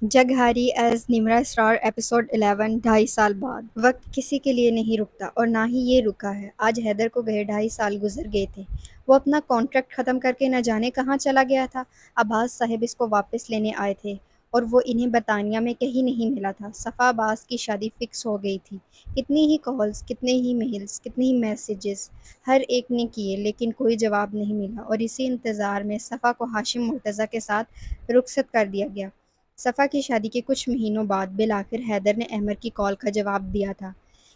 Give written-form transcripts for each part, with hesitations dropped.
جگ ہاری ایز نمرا اسرار ایپیسوڈ 11 2.5 سال بعد۔ وقت کسی کے لیے نہیں رکتا اور نہ ہی یہ رکا ہے۔ آج حیدر کو گئے 2.5 سال گزر گئے تھے۔ وہ اپنا کانٹریکٹ ختم کر کے نہ جانے کہاں چلا گیا تھا۔ عباس صاحب اس کو واپس لینے آئے تھے اور وہ انہیں برطانیہ میں کہیں نہیں ملا تھا۔ صفا عباس کی شادی فکس ہو گئی تھی۔ کتنی ہی کالز، کتنے ہی میلز، کتنے ہی میسیجز ہر ایک نے کیے لیکن کوئی جواب نہیں ملا، اور اسی انتظار میں صفا کو ہاشم مرتضیٰ کے ساتھ رخصت کر دیا گیا۔ صفا کی شادی کے کچھ مہینوں بعد بالآخر حیدر نے احمر کی کال کا جواب دیا تھا۔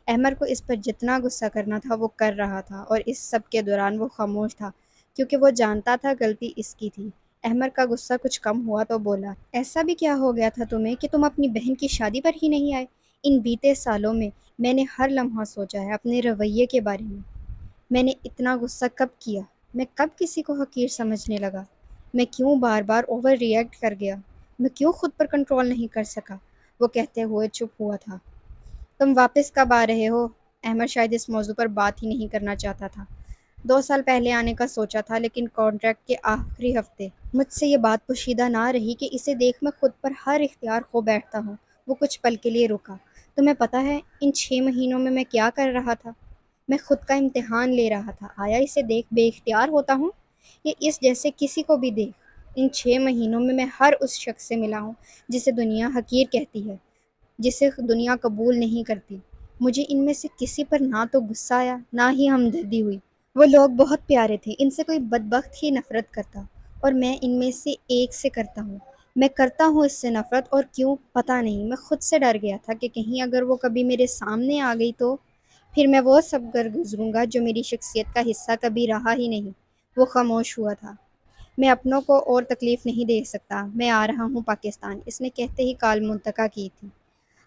احمر کو اس پر جتنا غصہ کرنا تھا وہ کر رہا تھا، اور اس سب کے دوران وہ خاموش تھا کیونکہ وہ جانتا تھا غلطی اس کی تھی۔ احمر کا غصہ کچھ کم ہوا تو بولا، ایسا بھی کیا ہو گیا تھا تمہیں کہ تم اپنی بہن کی شادی پر ہی نہیں آئے؟ ان بیتے سالوں میں نے ہر لمحہ سوچا ہے اپنے رویے کے بارے میں نے اتنا غصہ کب کیا؟ میں کب کسی کو حقیر سمجھنے لگا؟ میں کیوں بار بار اوور ری ایکٹ کر گیا؟ میں کیوں خود پر کنٹرول نہیں کر سکا؟ وہ کہتے ہوئے چپ ہوا تھا۔ تم واپس کب آ رہے ہو؟ احمد شاید اس موضوع پر بات ہی نہیں کرنا چاہتا تھا۔ 2 سال پہلے آنے کا سوچا تھا لیکن کانٹریکٹ کے آخری ہفتے مجھ سے یہ بات پوشیدہ نہ رہی کہ اسے دیکھ میں خود پر ہر اختیار کھو بیٹھتا ہوں۔ وہ کچھ پل کے لیے رکا۔ تمہیں پتہ ہے ان 6 مہینوں میں کیا کر رہا تھا؟ میں خود کا امتحان لے رہا تھا۔ آیا اسے دیکھ بے اختیار ہوتا ہوں؟ یہ اس جیسے کسی کو بھی دیکھ۔ ان 6 مہینوں میں ہر اس شخص سے ملا ہوں جسے دنیا حقیر کہتی ہے، جسے دنیا قبول نہیں کرتی۔ مجھے ان میں سے کسی پر نہ تو غصہ آیا نہ ہی ہمدردی ہوئی۔ وہ لوگ بہت پیارے تھے، ان سے کوئی بدبخت ہی نفرت کرتا، اور میں ان میں سے ایک سے کرتا ہوں۔ میں کرتا ہوں اس سے نفرت، اور کیوں پتہ نہیں۔ میں خود سے ڈر گیا تھا کہ کہیں اگر وہ کبھی میرے سامنے آ گئی تو پھر میں وہ سب گر گزروں گا جو میری شخصیت کا حصہ کبھی رہا ہی نہیں۔ وہ خاموش ہوا تھا۔ میں اپنوں کو اور تکلیف نہیں دے سکتا، میں آ رہا ہوں پاکستان، اس نے کہتے ہی کال منتقع کی تھی۔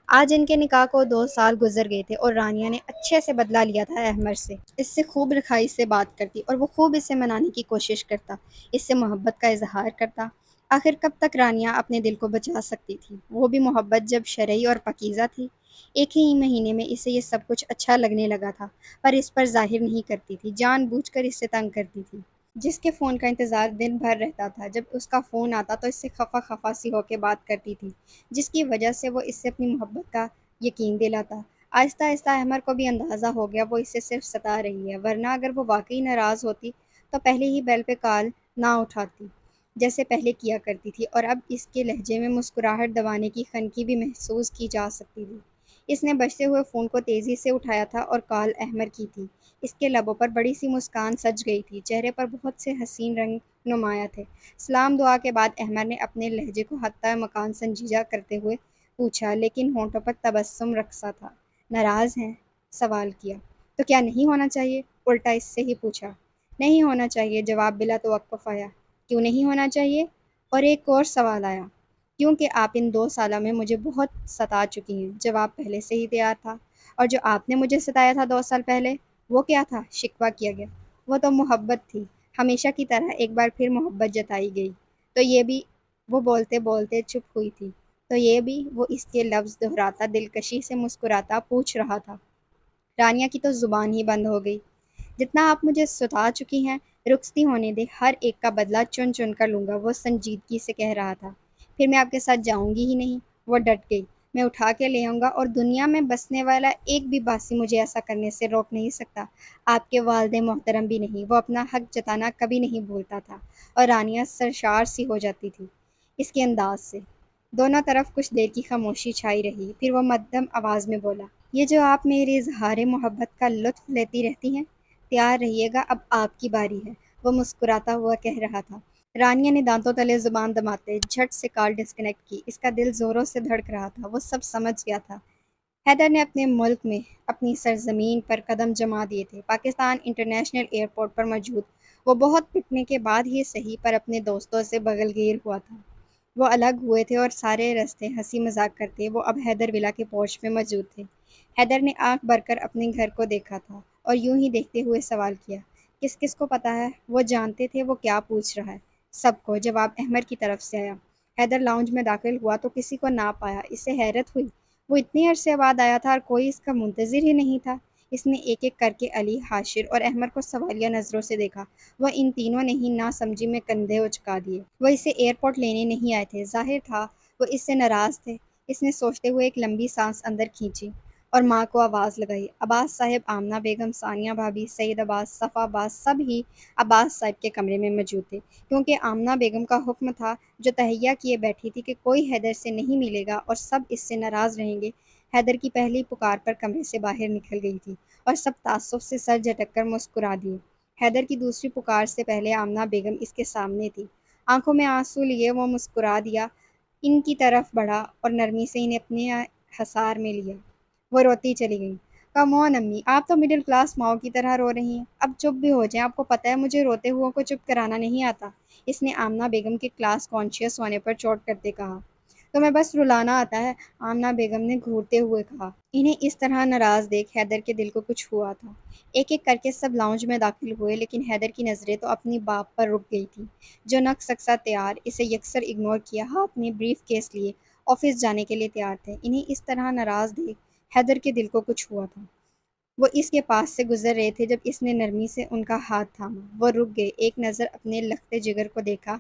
آج ان کے نکاح کو 2 سال گزر گئے تھے اور رانیہ نے اچھے سے بدلہ لیا تھا احمر سے۔ اس سے خوب رکھائی سے بات کرتی اور وہ خوب اسے منانے کی کوشش کرتا، اس سے محبت کا اظہار کرتا۔ آخر کب تک رانیہ اپنے دل کو بچا سکتی تھی؟ وہ بھی محبت جب شرعی اور پاکیزہ تھی۔ ایک ہی مہینے میں اسے یہ سب کچھ اچھا لگنے لگا تھا، پر اس پر ظاہر نہیں کرتی تھی، جان بوجھ کر اسے تنگ کرتی تھی۔ جس کے فون کا انتظار دن بھر رہتا تھا، جب اس کا فون آتا تو اس سے خفا خفا سی ہو کے بات کرتی تھی، جس کی وجہ سے وہ اس سے اپنی محبت کا یقین دلاتا۔ آہستہ آہستہ احمر کو بھی اندازہ ہو گیا وہ اسے صرف ستا رہی ہے، ورنہ اگر وہ واقعی ناراض ہوتی تو پہلے ہی بیل پہ کال نہ اٹھاتی جیسے پہلے کیا کرتی تھی، اور اب اس کے لہجے میں مسکراہٹ دبانے کی خنکی بھی محسوس کی جا سکتی تھی۔ اس نے بجتے ہوئے فون کو تیزی سے اٹھایا تھا اور کال احمر کی تھی۔ اس کے لبوں پر بڑی سی مسکان سج گئی تھی، چہرے پر بہت سے حسین رنگ نمایاں تھے۔ سلام دعا کے بعد احمر نے اپنے لہجے کو حتی مکان سنجیدہ کرتے ہوئے پوچھا، لیکن ہونٹوں پر تبسم رقصا تھا۔ ناراض ہیں؟ سوال کیا۔ تو کیا نہیں ہونا چاہیے؟ الٹا اس سے ہی پوچھا۔ نہیں ہونا چاہیے، جواب بلا توقف آیا۔ کیوں نہیں ہونا چاہیے؟ اور ایک اور سوال آیا۔ کیونکہ آپ ان 2 سالوں میں مجھے بہت ستا چکی ہیں۔ جواب پہلے سے ہی تیار تھا۔ اور جو آپ نے مجھے ستایا تھا 2 سال پہلے، وہ کیا تھا؟ شکوہ کیا گیا۔ وہ تو محبت تھی، ہمیشہ کی طرح ایک بار پھر محبت جتائی گئی۔ تو یہ بھی، وہ بولتے بولتے چپ ہوئی تھی۔ تو یہ بھی، وہ اس کے لفظ دہراتا دلکشی سے مسکراتا پوچھ رہا تھا۔ رانیہ کی تو زبان ہی بند ہو گئی۔ جتنا آپ مجھے ستا چکی ہیں، رخصتی ہونے دے، ہر ایک کا بدلہ چن چن کر لوں گا، وہ سنجیدگی سے کہہ رہا تھا۔ پھر میں آپ کے ساتھ جاؤں گی ہی نہیں، وہ ڈٹ گئی۔ میں اٹھا کے لے آؤں گا، اور دنیا میں بسنے والا ایک بھی باسی مجھے ایسا کرنے سے روک نہیں سکتا۔ آپ کے والد محترم بھی نہیں۔ وہ اپنا حق جتانا کبھی نہیں بھولتا تھا، اور رانیہ سرشار سی ہو جاتی تھی اس کے انداز سے۔ دونوں طرف کچھ دیر کی خاموشی چھائی رہی، پھر وہ مدھم آواز میں بولا، یہ جو آپ میرے اظہار محبت کا لطف لیتی رہتی ہیں، تیار رہیے گا، اب آپ کی باری ہے، وہ مسکراتا ہوا کہہ رہا تھا۔ رانیہ نے دانتوں تلے زبان دباتے جھٹ سے کال ڈسکنیکٹ کی۔ اس کا دل زوروں سے دھڑک رہا تھا، وہ سب سمجھ گیا تھا۔ حیدر نے اپنے ملک میں، اپنی سرزمین پر قدم جما دیے تھے، پاکستان انٹرنیشنل ایئرپورٹ پر موجود۔ وہ بہت پٹنے کے بعد ہی صحیح پر اپنے دوستوں سے بغل گیر ہوا تھا۔ وہ الگ ہوئے تھے اور سارے راستے ہنسی مذاق کرتے وہ اب حیدر ولا کے پورچ میں موجود تھے۔ حیدر نے آنکھ بھر کر اپنے گھر کو دیکھا تھا اور یوں ہی دیکھتے ہوئے سوال کیا، کس کس کو پتہ ہے؟ وہ جانتے تھے وہ کیا پوچھ رہا ہے۔ سب کو، جواب احمر کی طرف سے آیا۔ حیدر لاؤنج میں داخل ہوا تو کسی کو نہ پایا، اسے حیرت ہوئی۔ وہ اتنے عرصے بعد آیا تھا اور کوئی اس کا منتظر ہی نہیں تھا۔ اس نے ایک ایک کر کے علی، حاشر اور احمر کو سوالیہ نظروں سے دیکھا۔ وہ ان تینوں نے ہی نہ سمجھی میں کندھے اچکا دیے۔ وہ اسے ایئرپورٹ لینے نہیں آئے تھے، ظاہر تھا وہ اس سے ناراض تھے؟ اس نے سوچتے ہوئے ایک لمبی سانس اندر کھینچی اور ماں کو آواز لگائی۔ عباس صاحب، آمنہ بیگم، ثانیہ بھابھی، سعید عباس، صفا عباس، سب ہی عباس صاحب کے کمرے میں موجود تھے، کیونکہ آمنہ بیگم کا حکم تھا، جو تہیہ کیے بیٹھی تھی کہ کوئی حیدر سے نہیں ملے گا اور سب اس سے ناراض رہیں گے۔ حیدر کی پہلی پکار پر کمرے سے باہر نکل گئی تھی اور سب تعصب سے سر جھٹک کر مسکرا دیے۔ حیدر کی دوسری پکار سے پہلے آمنہ بیگم اس کے سامنے تھی۔ آنکھوں میں آنسو لیے وہ مسکرا دیا، ان کی طرف بڑھا اور نرمی سے انہیں اپنے حصار میں لیا۔ وہ روتی چلی گئی۔ کم آن امی، آپ تو مڈل کلاس ماؤں کی طرح رو رہی ہیں، اب چپ بھی ہو جائیں، آپ کو پتہ ہے مجھے روتے ہوا کو چپ کرانا نہیں آتا، اس نے آمنہ بیگم کے کلاس کانشیس ہونے پر چوٹ کرتے کہا۔ تمہیں بس رلانا آتا ہے، آمنہ بیگم نے گھورتے ہوئے کہا۔ انہیں اس طرح ناراض دیکھ حیدر کے دل کو کچھ ہوا تھا۔ ایک ایک کر کے سب لاؤنج میں داخل ہوئے، لیکن حیدر کی نظریں تو اپنی باپ پر رک گئی تھیں، جو نک سکسا تیار، اسے یکسر اگنور کیا، ہاتھ میں بریف کیس لیے آفس جانے کے لیے تیار تھے۔ انہیں اس طرح ناراض دیکھ حیدر کے دل کو کچھ ہوا تھا۔ وہ اس کے پاس سے گزر رہے تھے جب اس نے نرمی سے ان کا ہاتھ تھاما۔ وہ رک گئے، ایک نظر اپنے لختے جگر کو دیکھا۔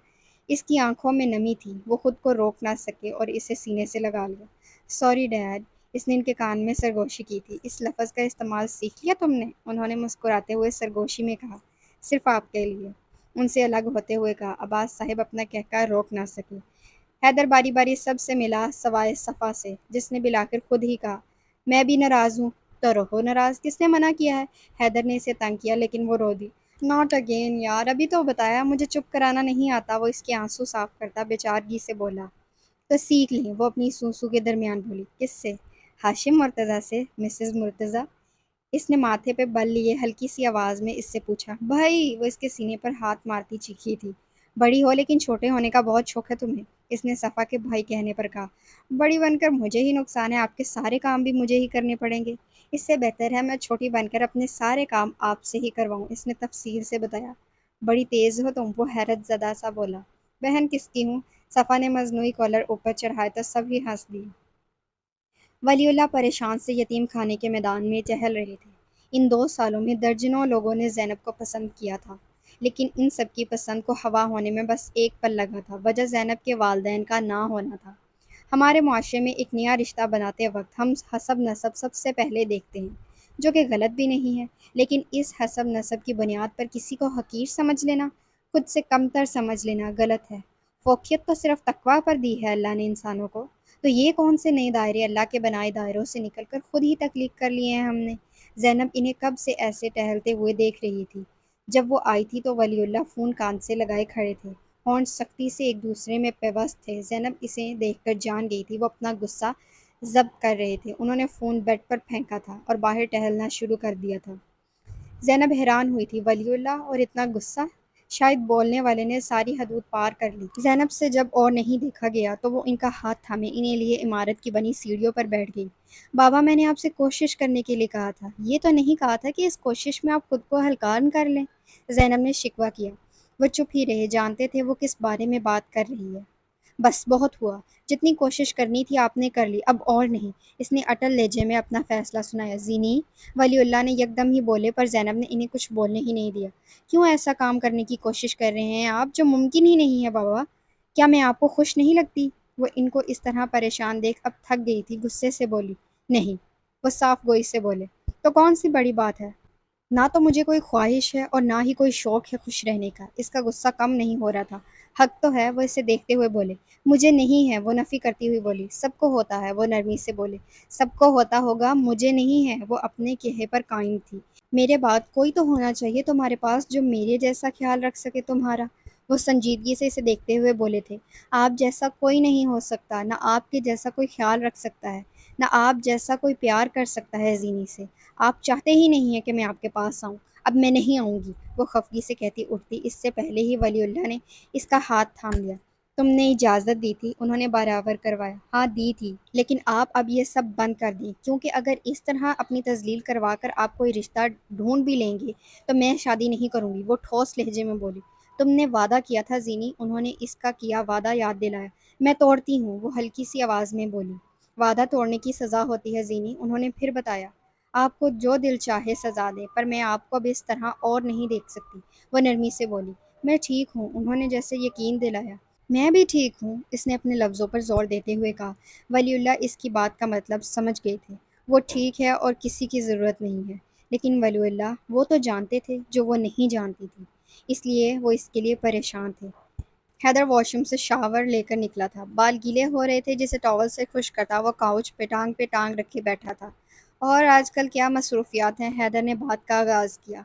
اس کی آنکھوں میں نمی تھی، وہ خود کو روک نہ سکے اور اسے سینے سے لگا لیا۔ سوری ڈیڈ، اس نے ان کے کان میں سرگوشی کی تھی۔ اس لفظ کا استعمال سیکھ لیا تم نے؟ انہوں نے مسکراتے ہوئے سرگوشی میں کہا۔ صرف آپ کے لیے، ان سے الگ ہوتے ہوئے کہا۔ عباس صاحب اپنا کہکہ روک نہ سکے۔ حیدر باری باری سب سے ملا، سوائے صفا سے، جس نے بالآخر خود ہی کہا، میں بھی ناراض ہوں۔ تو رہو ناراض، کس نے منع کیا ہے؟ حیدر نے اسے تنگ کیا، لیکن وہ رو دی۔ ناٹ اگین یار، ابھی تو بتایا مجھے چپ کرانا نہیں آتا، وہ اس کے آنسو صاف کرتا بیچارگی سے بولا۔ تو سیکھ لیں، وہ اپنی سوسو کے درمیان بولی۔ کس سے؟ ہاشم مرتضیٰ سے، مسز مرتضیٰ۔ اس نے ماتھے پہ بل لیے ہلکی سی آواز میں اس سے پوچھا۔ بھائی، وہ اس کے سینے پر ہاتھ مارتی چیخی تھی۔ بڑی ہو لیکن چھوٹے ہونے کا بہت شوق ہے تمہیں، اس نے صفا کے بھائی کہنے پر کہا۔ بڑی بن کر مجھے ہی نقصان ہے، آپ کے سارے کام بھی مجھے ہی کرنے پڑیں گے، اس سے بہتر ہے میں چھوٹی بن کر اپنے سارے کام آپ سے ہی کرواؤں، اس نے تفصیل سے بتایا۔ بڑی تیز ہو تم، وہ حیرت زدہ سا بولا۔ بہن کس کی ہوں؟ صفا نے مصنوعی کالر اوپر چڑھایا تو سب ہی ہنس دیے۔ ولی اللہ پریشان سے یتیم خانے کے میدان میں ٹہل رہے تھے۔ ان 2 سالوں میں درجنوں لوگوں نے زینب کو پسند کیا تھا، لیکن ان سب کی پسند کو ہوا ہونے میں بس ایک پل لگا تھا، وجہ زینب کے والدین کا نہ ہونا تھا۔ ہمارے معاشرے میں ایک نیا رشتہ بناتے وقت ہم حسب نسب سب سے پہلے دیکھتے ہیں، جو کہ غلط بھی نہیں ہے، لیکن اس حسب نسب کی بنیاد پر کسی کو حقیر سمجھ لینا، خود سے کمتر سمجھ لینا غلط ہے۔ فوقیت تو صرف تقویٰ پر دی ہے اللہ نے انسانوں کو، تو یہ کون سے نئے دائرے اللہ کے بنائے دائروں سے نکل کر خود ہی تخلیق کر لیے ہیں ہم نے؟ زینب انہیں کب سے ایسے ٹہلتے ہوئے دیکھ رہی تھی۔ جب وہ آئی تھی تو ولی اللہ فون کان سے لگائے کھڑے تھے، ہونٹ سختی سے ایک دوسرے میں پیوست تھے۔ زینب اسے دیکھ کر جان گئی تھی وہ اپنا غصہ ضبط کر رہے تھے۔ انہوں نے فون بیڈ پر پھینکا تھا اور باہر ٹہلنا شروع کر دیا تھا۔ زینب حیران ہوئی تھی، ولی اللہ اور اتنا غصہ؟ شاید بولنے والے نے ساری حدود پار کر لی۔ زینب سے جب اور نہیں دیکھا گیا تو وہ ان کا ہاتھ تھامے انہیں لیے عمارت کی بنی سیڑھیوں پر بیٹھ گئی۔ بابا، میں نے آپ سے کوشش کرنے کے لیے کہا تھا، یہ تو نہیں کہا تھا کہ اس کوشش میں آپ خود کو ہلکان کر لیں، زینب نے شکوہ کیا۔ وہ چپ ہی رہے، جانتے تھے وہ کس بارے میں بات کر رہی ہے۔ بس بہت ہوا، جتنی کوشش کرنی تھی آپ نے کر لی، اب اور نہیں، اس نے اٹل لہجے میں اپنا فیصلہ سنایا۔ زینی، ولی اللہ نے یکدم ہی بولے، پر زینب نے انہیں کچھ بولنے ہی نہیں دیا۔ کیوں ایسا کام کرنے کی کوشش کر رہے ہیں آپ جو ممکن ہی نہیں ہے بابا؟ کیا میں آپ کو خوش نہیں لگتی؟ وہ ان کو اس طرح پریشان دیکھ اب تھک گئی تھی، غصے سے بولی۔ نہیں، وہ صاف گوئی سے بولے۔ تو کون سی بڑی بات ہے؟ نہ تو مجھے کوئی خواہش ہے اور نہ ہی کوئی شوق ہے خوش رہنے کا، اس کا غصہ کم نہیں ہو رہا تھا۔ حق تو ہے، وہ اسے دیکھتے ہوئے بولے۔ مجھے نہیں ہے، وہ نفی کرتی ہوئی بولی۔ سب کو ہوتا ہے، وہ نرمی سے بولے۔ سب کو ہوتا ہوگا، مجھے نہیں ہے، وہ اپنے کہے پر قائم تھی۔ میرے بعد کوئی تو ہونا چاہیے تمہارے پاس جو میرے جیسا خیال رکھ سکے تمہارا، وہ سنجیدگی سے اسے دیکھتے ہوئے بولے تھے۔ آپ جیسا کوئی نہیں ہو سکتا، نہ آپ کے جیسا کوئی خیال رکھ سکتا ہے، نہ آپ جیسا کوئی پیار کر سکتا ہے زینی سے۔ آپ چاہتے ہی نہیں ہیں کہ میں آپ کے پاس آؤں، اب میں نہیں آؤں گی، وہ خفگی سے کہتی اٹھتی۔ اس سے پہلے ہی ولی اللہ نے اس کا ہاتھ تھام لیا۔ تم نے اجازت دی تھی، انہوں نے برابر کروایا۔ ہاں دی تھی، لیکن آپ اب یہ سب بند کر دیں، کیونکہ اگر اس طرح اپنی تذلیل کروا کر آپ کوئی رشتہ ڈھونڈ بھی لیں گے تو میں شادی نہیں کروں گی، وہ ٹھوس لہجے میں بولی۔ تم نے وعدہ کیا تھا زینی، انہوں نے اس کا کیا وعدہ یاد دلایا۔ میں توڑتی ہوں، وہ ہلکی سی آواز میں بولی۔ وعدہ توڑنے کی سزا ہوتی ہے زینی، انہوں نے پھر بتایا۔ آپ کو جو دل چاہے سزا دیں، پر میں آپ کو اب اس طرح اور نہیں دیکھ سکتی، وہ نرمی سے بولی۔ میں ٹھیک ہوں، انہوں نے جیسے یقین دلایا۔ میں بھی ٹھیک ہوں، اس نے اپنے لفظوں پر زور دیتے ہوئے کہا۔ ولی اللہ اس کی بات کا مطلب سمجھ گئے تھے۔ وہ ٹھیک ہے اور کسی کی ضرورت نہیں ہے، لیکن ولی اللہ وہ تو جانتے تھے جو وہ نہیں جانتی تھی، اس لیے وہ اس کے لیے پریشان تھے۔ حیدر واش روم سے شاور لے کر نکلا تھا، بال گیلے ہو رہے تھے جسے ٹاول سے خشک کرتا وہ کاؤچ پہ ٹانگ رکھے بیٹھا تھا۔ اور آج کل کیا مصروفیات ہیں؟ حیدر نے بات کا آغاز کیا۔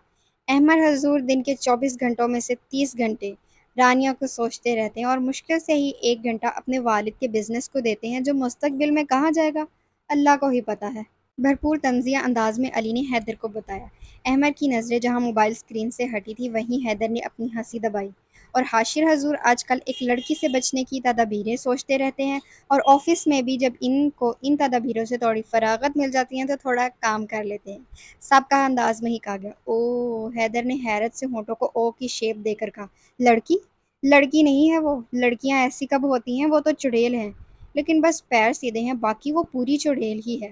احمد حضور دن کے 24 گھنٹوں میں سے 30 گھنٹے رانیہ کو سوچتے رہتے ہیں اور مشکل سے ہی 1 گھنٹہ اپنے والد کے بزنس کو دیتے ہیں جو مستقبل میں کہاں جائے گا اللہ کو ہی پتہ ہے۔ بھرپور طنزیہ انداز میں علی نے حیدر کو بتایا۔ احمد کی نظریں جہاں موبائل اسکرین سے ہٹی تھی وہیں حیدر نے اپنی ہنسی دبائی۔ اور حاشر حضور آج کل ایک لڑکی سے بچنے کی تدابیریں سوچتے رہتے ہیں، اور آفس میں بھی جب ان کو ان تدابیروں سے تھوڑی فراغت مل جاتی ہے تو تھوڑا کام کر لیتے ہیں۔ سابقہ انداز میں ہی کہا گیا۔ او، حیدر نے حیرت سے ہونٹوں کو او کی شیپ دے کر کہا۔ لڑکی؟ لڑکی نہیں ہے وہ، لڑکیاں ایسی کب ہوتی ہیں، وہ تو چڑیل ہیں، لیکن بس پیر سیدھے ہیں، باقی وہ پوری چڑیل ہی ہے۔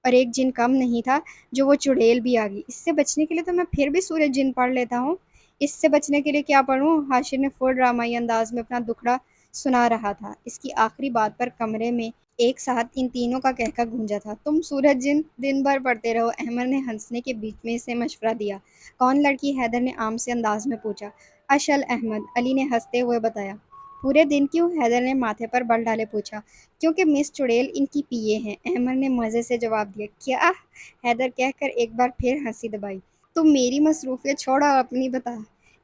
اور ایک جن کم نہیں تھا جو وہ چڑیل بھی آ گئی۔ اس سے بچنے کے لیے تو میں پھر بھی سورج جن پڑھ لیتا ہوں۔ اس سے بچنے کے لیے کیا پڑھوں؟ حاشر نے فل ڈرامائی انداز میں اپنا دکھڑا سنا رہا تھا۔ اس کی آخری بات پر کمرے میں ایک ساتھ ان تینوں کا کہکا گونجا تھا۔ تم سورج جن دن بھر پڑھتے رہو، احمد نے ہنسنے کے بیچ میں اسے مشورہ دیا۔ کون لڑکی؟ حیدر نے عام سے انداز میں پوچھا۔ اشل احمد، علی نے ہنستے ہوئے بتایا۔ پورے دن کیوں؟ حیدر نے ماتھے پر بل ڈالے پوچھا۔ کیونکہ مس چڑیل ان کی پی اے ہیں، احمد نے مزے سے جواب دیا۔ کیا؟ حیدر کہہ کر ایک بار پھر ہنسی دبائی۔ تم میری مصروفیت چھوڑا اور اپنی بتا۔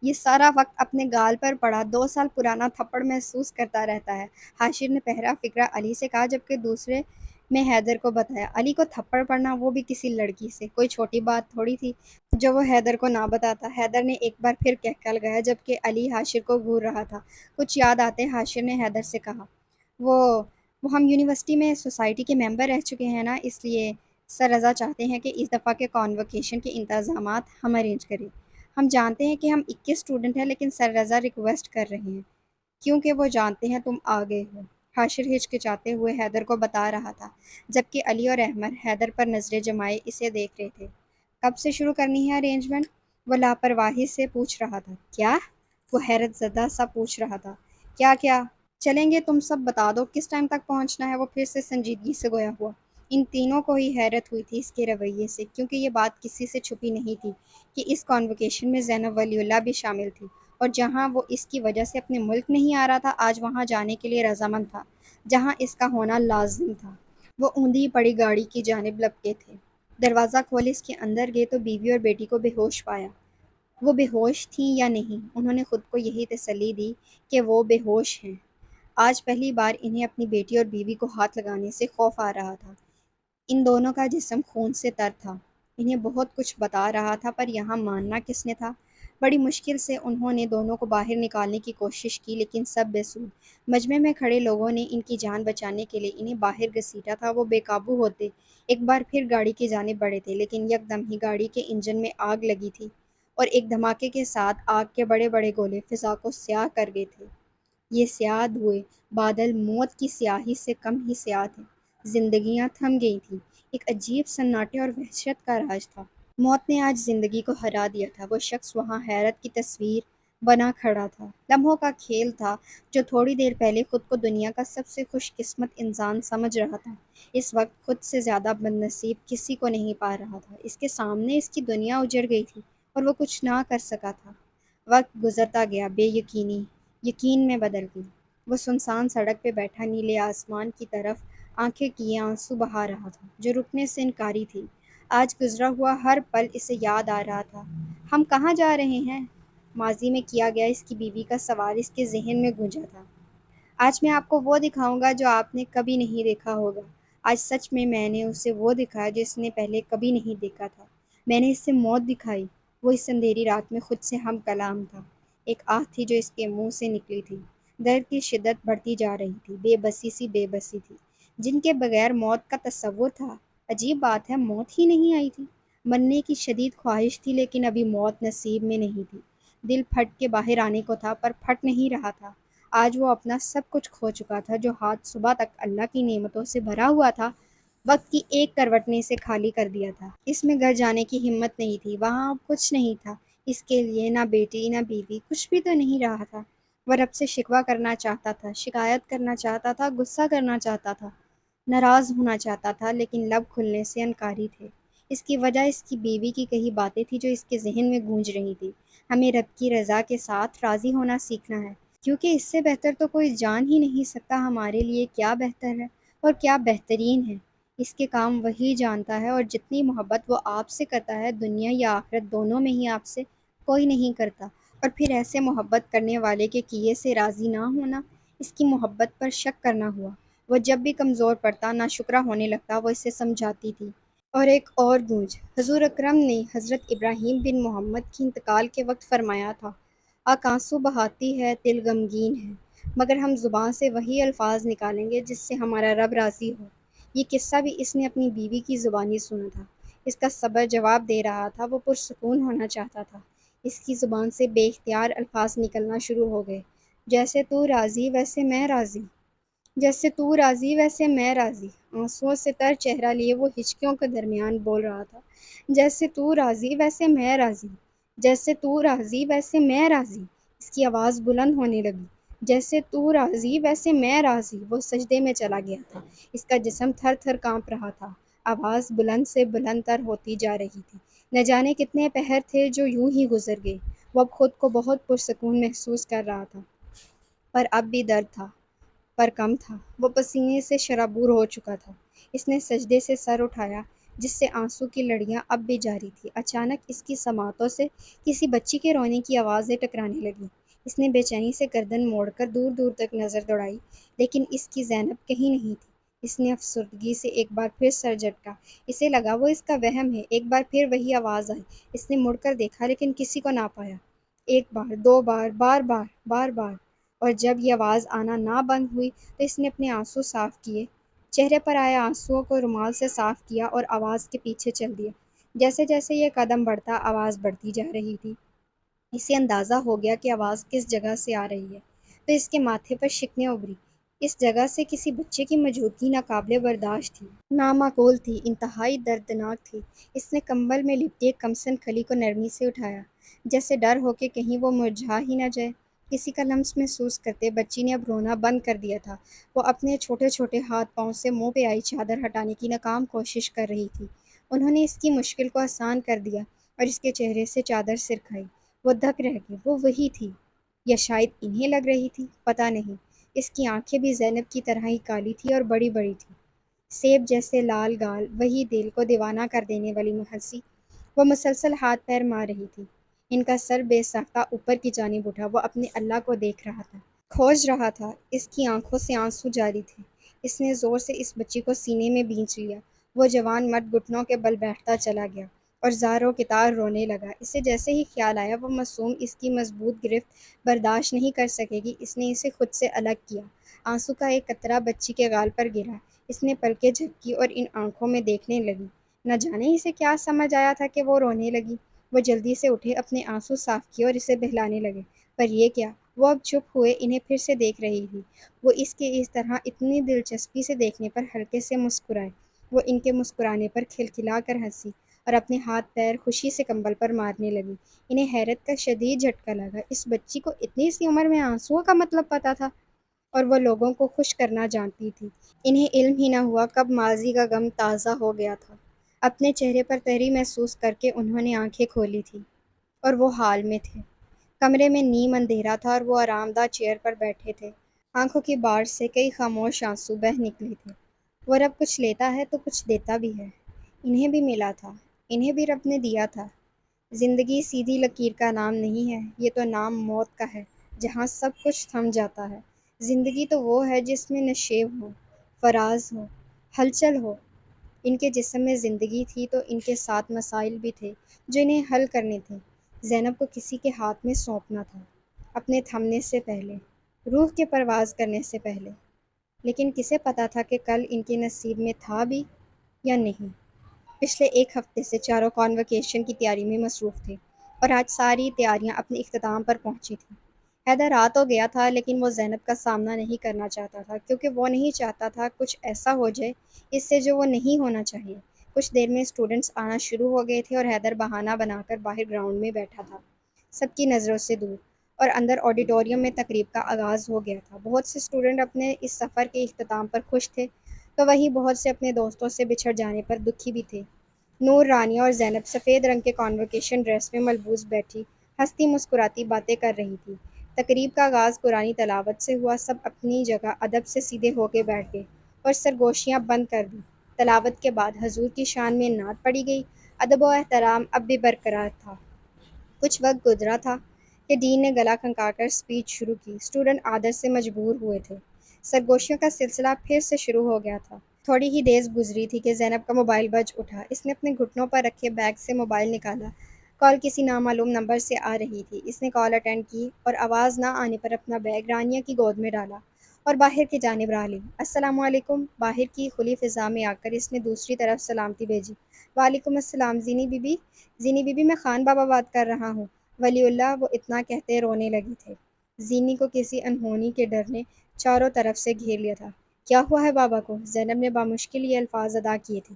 یہ سارا وقت اپنے گال پر پڑا 2 سال پرانا تھپڑ محسوس کرتا رہتا ہے، حاشر نے پہرا فکرہ علی سے کہا، جبکہ دوسرے میں حیدر کو بتایا۔ علی کو تھپڑ پڑنا، وہ بھی کسی لڑکی سے، کوئی چھوٹی بات تھوڑی تھی جو وہ حیدر کو نہ بتاتا۔ حیدر نے ایک بار پھر کہکا لگایا، جبکہ علی حاشر کو گھور رہا تھا۔ کچھ یاد آتے حاشر نے حیدر سے کہا۔ وہ وہ ہم یونیورسٹی میں سوسائٹی کے ممبر رہ چکے ہیں نا، اس لیے سر رضا چاہتے ہیں کہ اس دفعہ کے کانووکیشن کے انتظامات ہم ارینج کریں۔ ہم جانتے ہیں کہ ہم 21 اسٹوڈنٹ ہیں، لیکن سر رضا ریکویسٹ کر رہے ہیں کیونکہ وہ جانتے ہیں تم آ گئے ہو۔ حاشر ہچکچاتے ہوئے حیدر کو بتا رہا تھا، جبکہ علی اور احمد حیدر پر نظریں جمائے اسے دیکھ رہے تھے۔ کب سے شروع کرنی ہے ارینجمنٹ؟ وہ لاپرواہی سے پوچھ رہا تھا۔ کیا؟ وہ حیرت زدہ سا پوچھ رہا تھا۔ کیا کیا؟ چلیں گے، تم سب بتا دو کس ٹائم تک پہنچنا ہے؟ وہ پھر سے سنجیدگی سے گویا ہوا۔ ان تینوں کو ہی حیرت ہوئی تھی اس کے رویے سے، کیونکہ یہ بات کسی سے چھپی نہیں تھی کہ اس کانووکیشن میں زینب ولی اللہ بھی شامل تھی، اور جہاں وہ اس کی وجہ سے اپنے ملک نہیں آ رہا تھا، آج وہاں جانے کے لیے رضامند تھا، جہاں اس کا ہونا لازم تھا۔ وہ اوندھی پڑی گاڑی کی جانب لپکے تھے۔ دروازہ کھولے اس کے اندر گئے تو بیوی اور بیٹی کو بے ہوش پایا۔ وہ بے ہوش تھیں یا نہیں، انہوں نے خود کو یہی تسلی دی کہ وہ بے ہوش ہیں۔ آج پہلی بار انہیں اپنی بیٹی اور بیوی کو ہاتھ لگانے سے خوف آ رہا تھا۔ ان دونوں کا جسم خون سے تر تھا، انہیں بہت کچھ بتا رہا تھا، پر یہاں ماننا کس نے تھا؟ بڑی مشکل سے انہوں نے دونوں کو باہر نکالنے کی کوشش کی، لیکن سب بے سود۔ مجمع میں کھڑے لوگوں نے ان کی جان بچانے کے لیے انہیں باہر گھسیٹا تھا۔ وہ بے قابو ہوتے ایک بار پھر گاڑی کی جانب بڑھے تھے، لیکن یکدم ہی گاڑی کے انجن میں آگ لگی تھی، اور ایک دھماکے کے ساتھ آگ کے بڑے بڑے گولے فضا کو سیاہ کر گئے تھے۔ یہ سیاہ دھوئے بادل موت کی سیاہی سے کم ہی سیاہ تھے۔ زندگیاں تھم گئی تھیں۔ ایک عجیب سناٹے اور وحشت کا راج تھا۔ موت نے آج زندگی کو ہرا دیا تھا۔ وہ شخص وہاں حیرت کی تصویر بنا کھڑا تھا۔ لمحوں کا کھیل تھا، جو تھوڑی دیر پہلے خود کو دنیا کا سب سے خوش قسمت انسان سمجھ رہا تھا، اس وقت خود سے زیادہ بد نصیب کسی کو نہیں پا رہا تھا۔ اس کے سامنے اس کی دنیا اجڑ گئی تھی، اور وہ کچھ نہ کر سکا تھا۔ وقت گزرتا گیا، بے یقینی یقین میں بدل گئی۔ وہ سنسان سڑک پہ بیٹھا نیلے آسمان کی طرف آنکھیں کیے آنسو بہا رہا تھا، جو رکنے سے انکاری تھی۔ آج گزرا ہوا ہر پل اسے یاد آ رہا تھا۔ ہم کہاں جا رہے ہیں؟ ماضی میں کیا گیا اس کی بیوی کا سوال اس کے ذہن میں گونجا تھا۔ آج میں آپ کو وہ دکھاؤں گا جو آپ نے کبھی نہیں دیکھا ہوگا۔ آج سچ میں نے اسے وہ دکھایا جو اس نے پہلے کبھی نہیں دیکھا تھا۔ میں نے اسے موت دکھائی۔ وہ اس اندھیری رات میں خود سے ہم کلام تھا۔ ایک آہ تھی جو اس کے منہ سے نکلی تھی۔ درد کی شدت بڑھتی جا رہی تھی، بے بسی سی بے بسی تھی، جن کے بغیر موت کا تصور تھا۔ عجیب بات ہے، موت ہی نہیں آئی تھی۔ مرنے کی شدید خواہش تھی، لیکن ابھی موت نصیب میں نہیں تھی۔ دل پھٹ کے باہر آنے کو تھا، پر پھٹ نہیں رہا تھا۔ آج وہ اپنا سب کچھ کھو چکا تھا، جو ہاتھ صبح تک اللہ کی نعمتوں سے بھرا ہوا تھا، وقت کی ایک کروٹ نے اسے خالی کر دیا تھا۔ اس میں گھر جانے کی ہمت نہیں تھی، وہاں اب کچھ نہیں تھا اس کے لیے، نہ بیٹی نہ بیوی، کچھ بھی تو نہیں رہا تھا۔ وہ رب سے شکوہ کرنا چاہتا تھا، شکایت کرنا چاہتا تھا، غصہ کرنا چاہتا تھا، ناراض ہونا چاہتا تھا، لیکن لب کھلنے سے انکاری تھے۔ اس کی وجہ اس کی بیوی کی کئی باتیں تھیں جو اس کے ذہن میں گونج رہی تھی۔ ہمیں رب کی رضا کے ساتھ راضی ہونا سیکھنا ہے، کیونکہ اس سے بہتر تو کوئی جان ہی نہیں سکتا ہمارے لیے کیا بہتر ہے اور کیا بہترین ہے۔ اس کے کام وہی جانتا ہے، اور جتنی محبت وہ آپ سے کرتا ہے، دنیا یا آخرت دونوں میں ہی آپ سے کوئی نہیں کرتا۔ اور پھر ایسے محبت کرنے والے کے کیے سے راضی نہ ہونا، اس کی محبت پر شک کرنا ہوا۔ وہ جب بھی کمزور پڑتا، ناشکرا ہونے لگتا، وہ اسے سمجھاتی تھی۔ اور ایک اور گونج حضور اکرم نے حضرت ابراہیم بن محمد کی انتقال کے وقت فرمایا تھا، آنکھ آنسو بہاتی ہے، دل غمگین ہے، مگر ہم زبان سے وہی الفاظ نکالیں گے جس سے ہمارا رب راضی ہو۔ یہ قصہ بھی اس نے اپنی بیوی کی زبانی سنا تھا۔ اس کا صبر جواب دے رہا تھا، وہ پرسکون ہونا چاہتا تھا۔ اس کی زبان سے بے اختیار الفاظ نکلنا شروع ہو گئے، جیسے تو راضی ویسے میں راضی، جیسے تو راضی ویسے میں راضی۔ آنسوؤں سے تر چہرہ لیے وہ ہچکیوں کے درمیان بول رہا تھا، جیسے تو راضی ویسے میں راضی، جیسے تو راضی ویسے میں راضی۔ اس کی آواز بلند ہونے لگی، جیسے تو راضی ویسے میں راضی۔ وہ سجدے میں چلا گیا تھا، اس کا جسم تھر تھر کانپ رہا تھا، آواز بلند سے بلند تر ہوتی جا رہی تھی۔ نہ جانے کتنے پہر تھے جو یوں ہی گزر گئے۔ وہ اب خود کو بہت پرسکون محسوس کر رہا تھا، پر اب بھی درد تھا، پر کم تھا۔ وہ پسینے سے شرابور ہو چکا تھا۔ اس نے سجدے سے سر اٹھایا، جس سے آنسو کی لڑیاں اب بھی جاری تھیں۔ اچانک اس کی سماعتوں سے کسی بچی کے رونے کی آوازیں ٹکرانے لگیں۔ اس نے بے چینی سے گردن موڑ کر دور دور تک نظر دوڑائی، لیکن اس کی زینب کہیں نہیں تھی۔ اس نے افسردگی سے ایک بار پھر سر جھٹکا۔ اسے لگا وہ اس کا وہم ہے۔ ایک بار پھر وہی آواز آئی۔ اس نے مڑ کر دیکھا، لیکن کسی کو نہ پایا۔ ایک بار، دو بار، بار بار، بار بار، اور جب یہ آواز آنا نہ بند ہوئی تو اس نے اپنے آنسو صاف کیے، چہرے پر آئے آنسوؤں کو رومال سے صاف کیا اور آواز کے پیچھے چل دیا۔ جیسے جیسے یہ قدم بڑھتا، آواز بڑھتی جا رہی تھی۔ اسے اندازہ ہو گیا کہ آواز کس جگہ سے آ رہی ہے، تو اس کے ماتھے پر شکنیں ابھری۔ اس جگہ سے کسی بچے کی موجودگی ناقابل برداشت تھی، نامعقول تھی، انتہائی دردناک تھی۔ اس نے کمبل میں لپٹی ایک کمسن کھلی کو نرمی سے اٹھایا، جیسے ڈر ہو کہ کہیں وہ مرجھا ہی نہ جائے۔ کسی کا لمس محسوس کرتے بچی نے اب رونا بند کر دیا تھا۔ وہ اپنے چھوٹے چھوٹے ہاتھ پاؤں سے منہ پہ آئی چادر ہٹانے کی ناکام کوشش کر رہی تھی۔ انہوں نے اس کی مشکل کو آسان کر دیا اور اس کے چہرے سے چادر سرکھائی۔ وہ دھک رہ گئی۔ وہ وہی تھی، یا شاید انہیں لگ رہی تھی، پتہ نہیں۔ اس کی آنکھیں بھی زینب کی طرح ہی کالی تھی اور بڑی بڑی تھی، سیب جیسے لال گال، وہی دل کو دیوانہ کر دینے والی ہنسی۔ وہ مسلسل ہاتھ پیر مار رہی تھی۔ ان کا سر بے ساختہ اوپر کی جانب اٹھا۔ وہ اپنے اللہ کو دیکھ رہا تھا، کھوج رہا تھا۔ اس کی آنکھوں سے آنسو جاری تھے۔ اس نے زور سے اس بچی کو سینے میں بھینچ لیا۔ وہ جوان مرد گھٹنوں کے بل بیٹھتا چلا گیا اور زار و کتار رونے لگا۔ اسے جیسے ہی خیال آیا وہ معصوم اس کی مضبوط گرفت برداشت نہیں کر سکے گی، اس نے اسے خود سے الگ کیا۔ آنسو کا ایک قطرہ بچی کے گال پر گرا۔ اس نے پلکیں جھپکی اور ان آنکھوں میں دیکھنے لگی۔ نہ جانے اسے کیا سمجھ آیا تھا کہ وہ رونے لگی۔ وہ جلدی سے اٹھے، اپنے آنسو صاف کیے اور اسے بہلانے لگے، پر یہ کیا؟ وہ اب چپ ہوئے انہیں پھر سے دیکھ رہی تھی۔ وہ اس کے اس طرح اتنی دلچسپی سے دیکھنے پر ہلکے سے مسکرائے۔ وہ ان کے مسکرانے پر کھلکھلا کر ہنسی اور اپنے ہاتھ پیر خوشی سے کمبل پر مارنے لگی۔ انہیں حیرت کا شدید جھٹکا لگا۔ اس بچی کو اتنی سی عمر میں آنسوؤں کا مطلب پتہ تھا، اور وہ لوگوں کو خوش کرنا جانتی تھی۔ انہیں علم ہی نہ ہوا کب ماضی کا غم تازہ ہو گیا تھا۔ اپنے چہرے پر تری محسوس کر کے انہوں نے آنکھیں کھولی تھیں، اور وہ حال میں تھے۔ کمرے میں نیم اندھیرا تھا اور وہ آرام دہ چیئر پر بیٹھے تھے۔ آنکھوں کی باڑ سے کئی خاموش آنسو بہہ نکلے تھے۔ وہ رب کچھ لیتا ہے تو کچھ دیتا بھی ہے۔ انہیں بھی ملا تھا، انہیں بھی رب نے دیا تھا۔ زندگی سیدھی لکیر کا نام نہیں ہے، یہ تو نام موت کا ہے، جہاں سب کچھ تھم جاتا ہے۔ زندگی تو وہ ہے جس میں نشیب ہو، فراز ہو، ہلچل ہو۔ ان کے جسم میں زندگی تھی تو ان کے ساتھ مسائل بھی تھے جو انہیں حل کرنے تھے۔ زینب کو کسی کے ہاتھ میں سونپنا تھا، اپنے تھمنے سے پہلے، روح کے پرواز کرنے سے پہلے۔ لیکن کسے پتا تھا کہ کل ان کے نصیب میں تھا بھی یا نہیں۔ پچھلے ایک ہفتے سے چاروں کانوکیشن کی تیاری میں مصروف تھے، اور آج ساری تیاریاں اپنے اختتام پر پہنچی تھیں۔ حیدر آ تو گیا تھا، لیکن وہ زینب کا سامنا نہیں کرنا چاہتا تھا، کیونکہ وہ نہیں چاہتا تھا کچھ ایسا ہو جائے اس سے جو وہ نہیں ہونا چاہیے۔ کچھ دیر میں اسٹوڈنٹس آنا شروع ہو گئے تھے اور حیدر بہانہ بنا کر باہر گراؤنڈ میں بیٹھا تھا، سب کی نظروں سے دور۔ اور اندر آڈیٹوریم میں تقریب کا آغاز ہو گیا تھا۔ بہت سے اسٹوڈنٹ اپنے اس سفر کے اختتام پر خوش تھے، تو وہیں بہت سے اپنے دوستوں سے بچھڑ جانے پر دکھی بھی تھے۔ نور، رانیہ اور زینب سفید رنگ کے کانوکیشن ڈریس میں ملبوس بیٹھی ہنستی مسکراتی باتیں کر رہی تھی۔ تقریب کا آغاز قرآنی تلاوت سے ہوا۔ سب اپنی جگہ ادب سے سیدھے ہو کے بیٹھ گئے اور سرگوشیاں بند کر دیں۔ تلاوت کے بعد حضور کی شان میں نعت پڑھی گئی۔ ادب و احترام اب بھی برقرار تھا۔ کچھ وقت گزرا تھا کہ ڈین نے گلا کھنکا کر اسپیچ شروع کی۔ اسٹوڈنٹ عادت سے مجبور ہوئے تھے۔ سرگوشیوں کا سلسلہ پھر سے شروع ہو گیا تھا۔ تھوڑی ہی دیر گزری تھی کہ زینب کا موبائل بج اٹھا۔ اس نے اپنے گھٹنوں پر رکھے بیگ سے موبائل نکالا۔ کال کسی نامعلوم نمبر سے آ رہی تھی۔ اس نے کال اٹینڈ کی اور آواز نہ آنے پر اپنا بیگ رانیہ کی گود میں ڈالا اور باہر کی جانب راہ لی۔ السلام علیکم۔ باہر کی کھلی فضا میں آ کر اس نے دوسری طرف سلامتی بھیجی۔ وعلیکم السلام زینی بی بی۔ زینی بی بی، میں خان بابا بات کر رہا ہوں۔ ولی اللہ، وہ اتنا کہتے رونے لگی تھے۔ زینی کو کسی انہونی کے ڈر نے چاروں طرف سے گھیر لیا تھا۔ کیا ہوا ہے بابا کو؟ زینب نے بامشکل یہ الفاظ ادا کیے تھے۔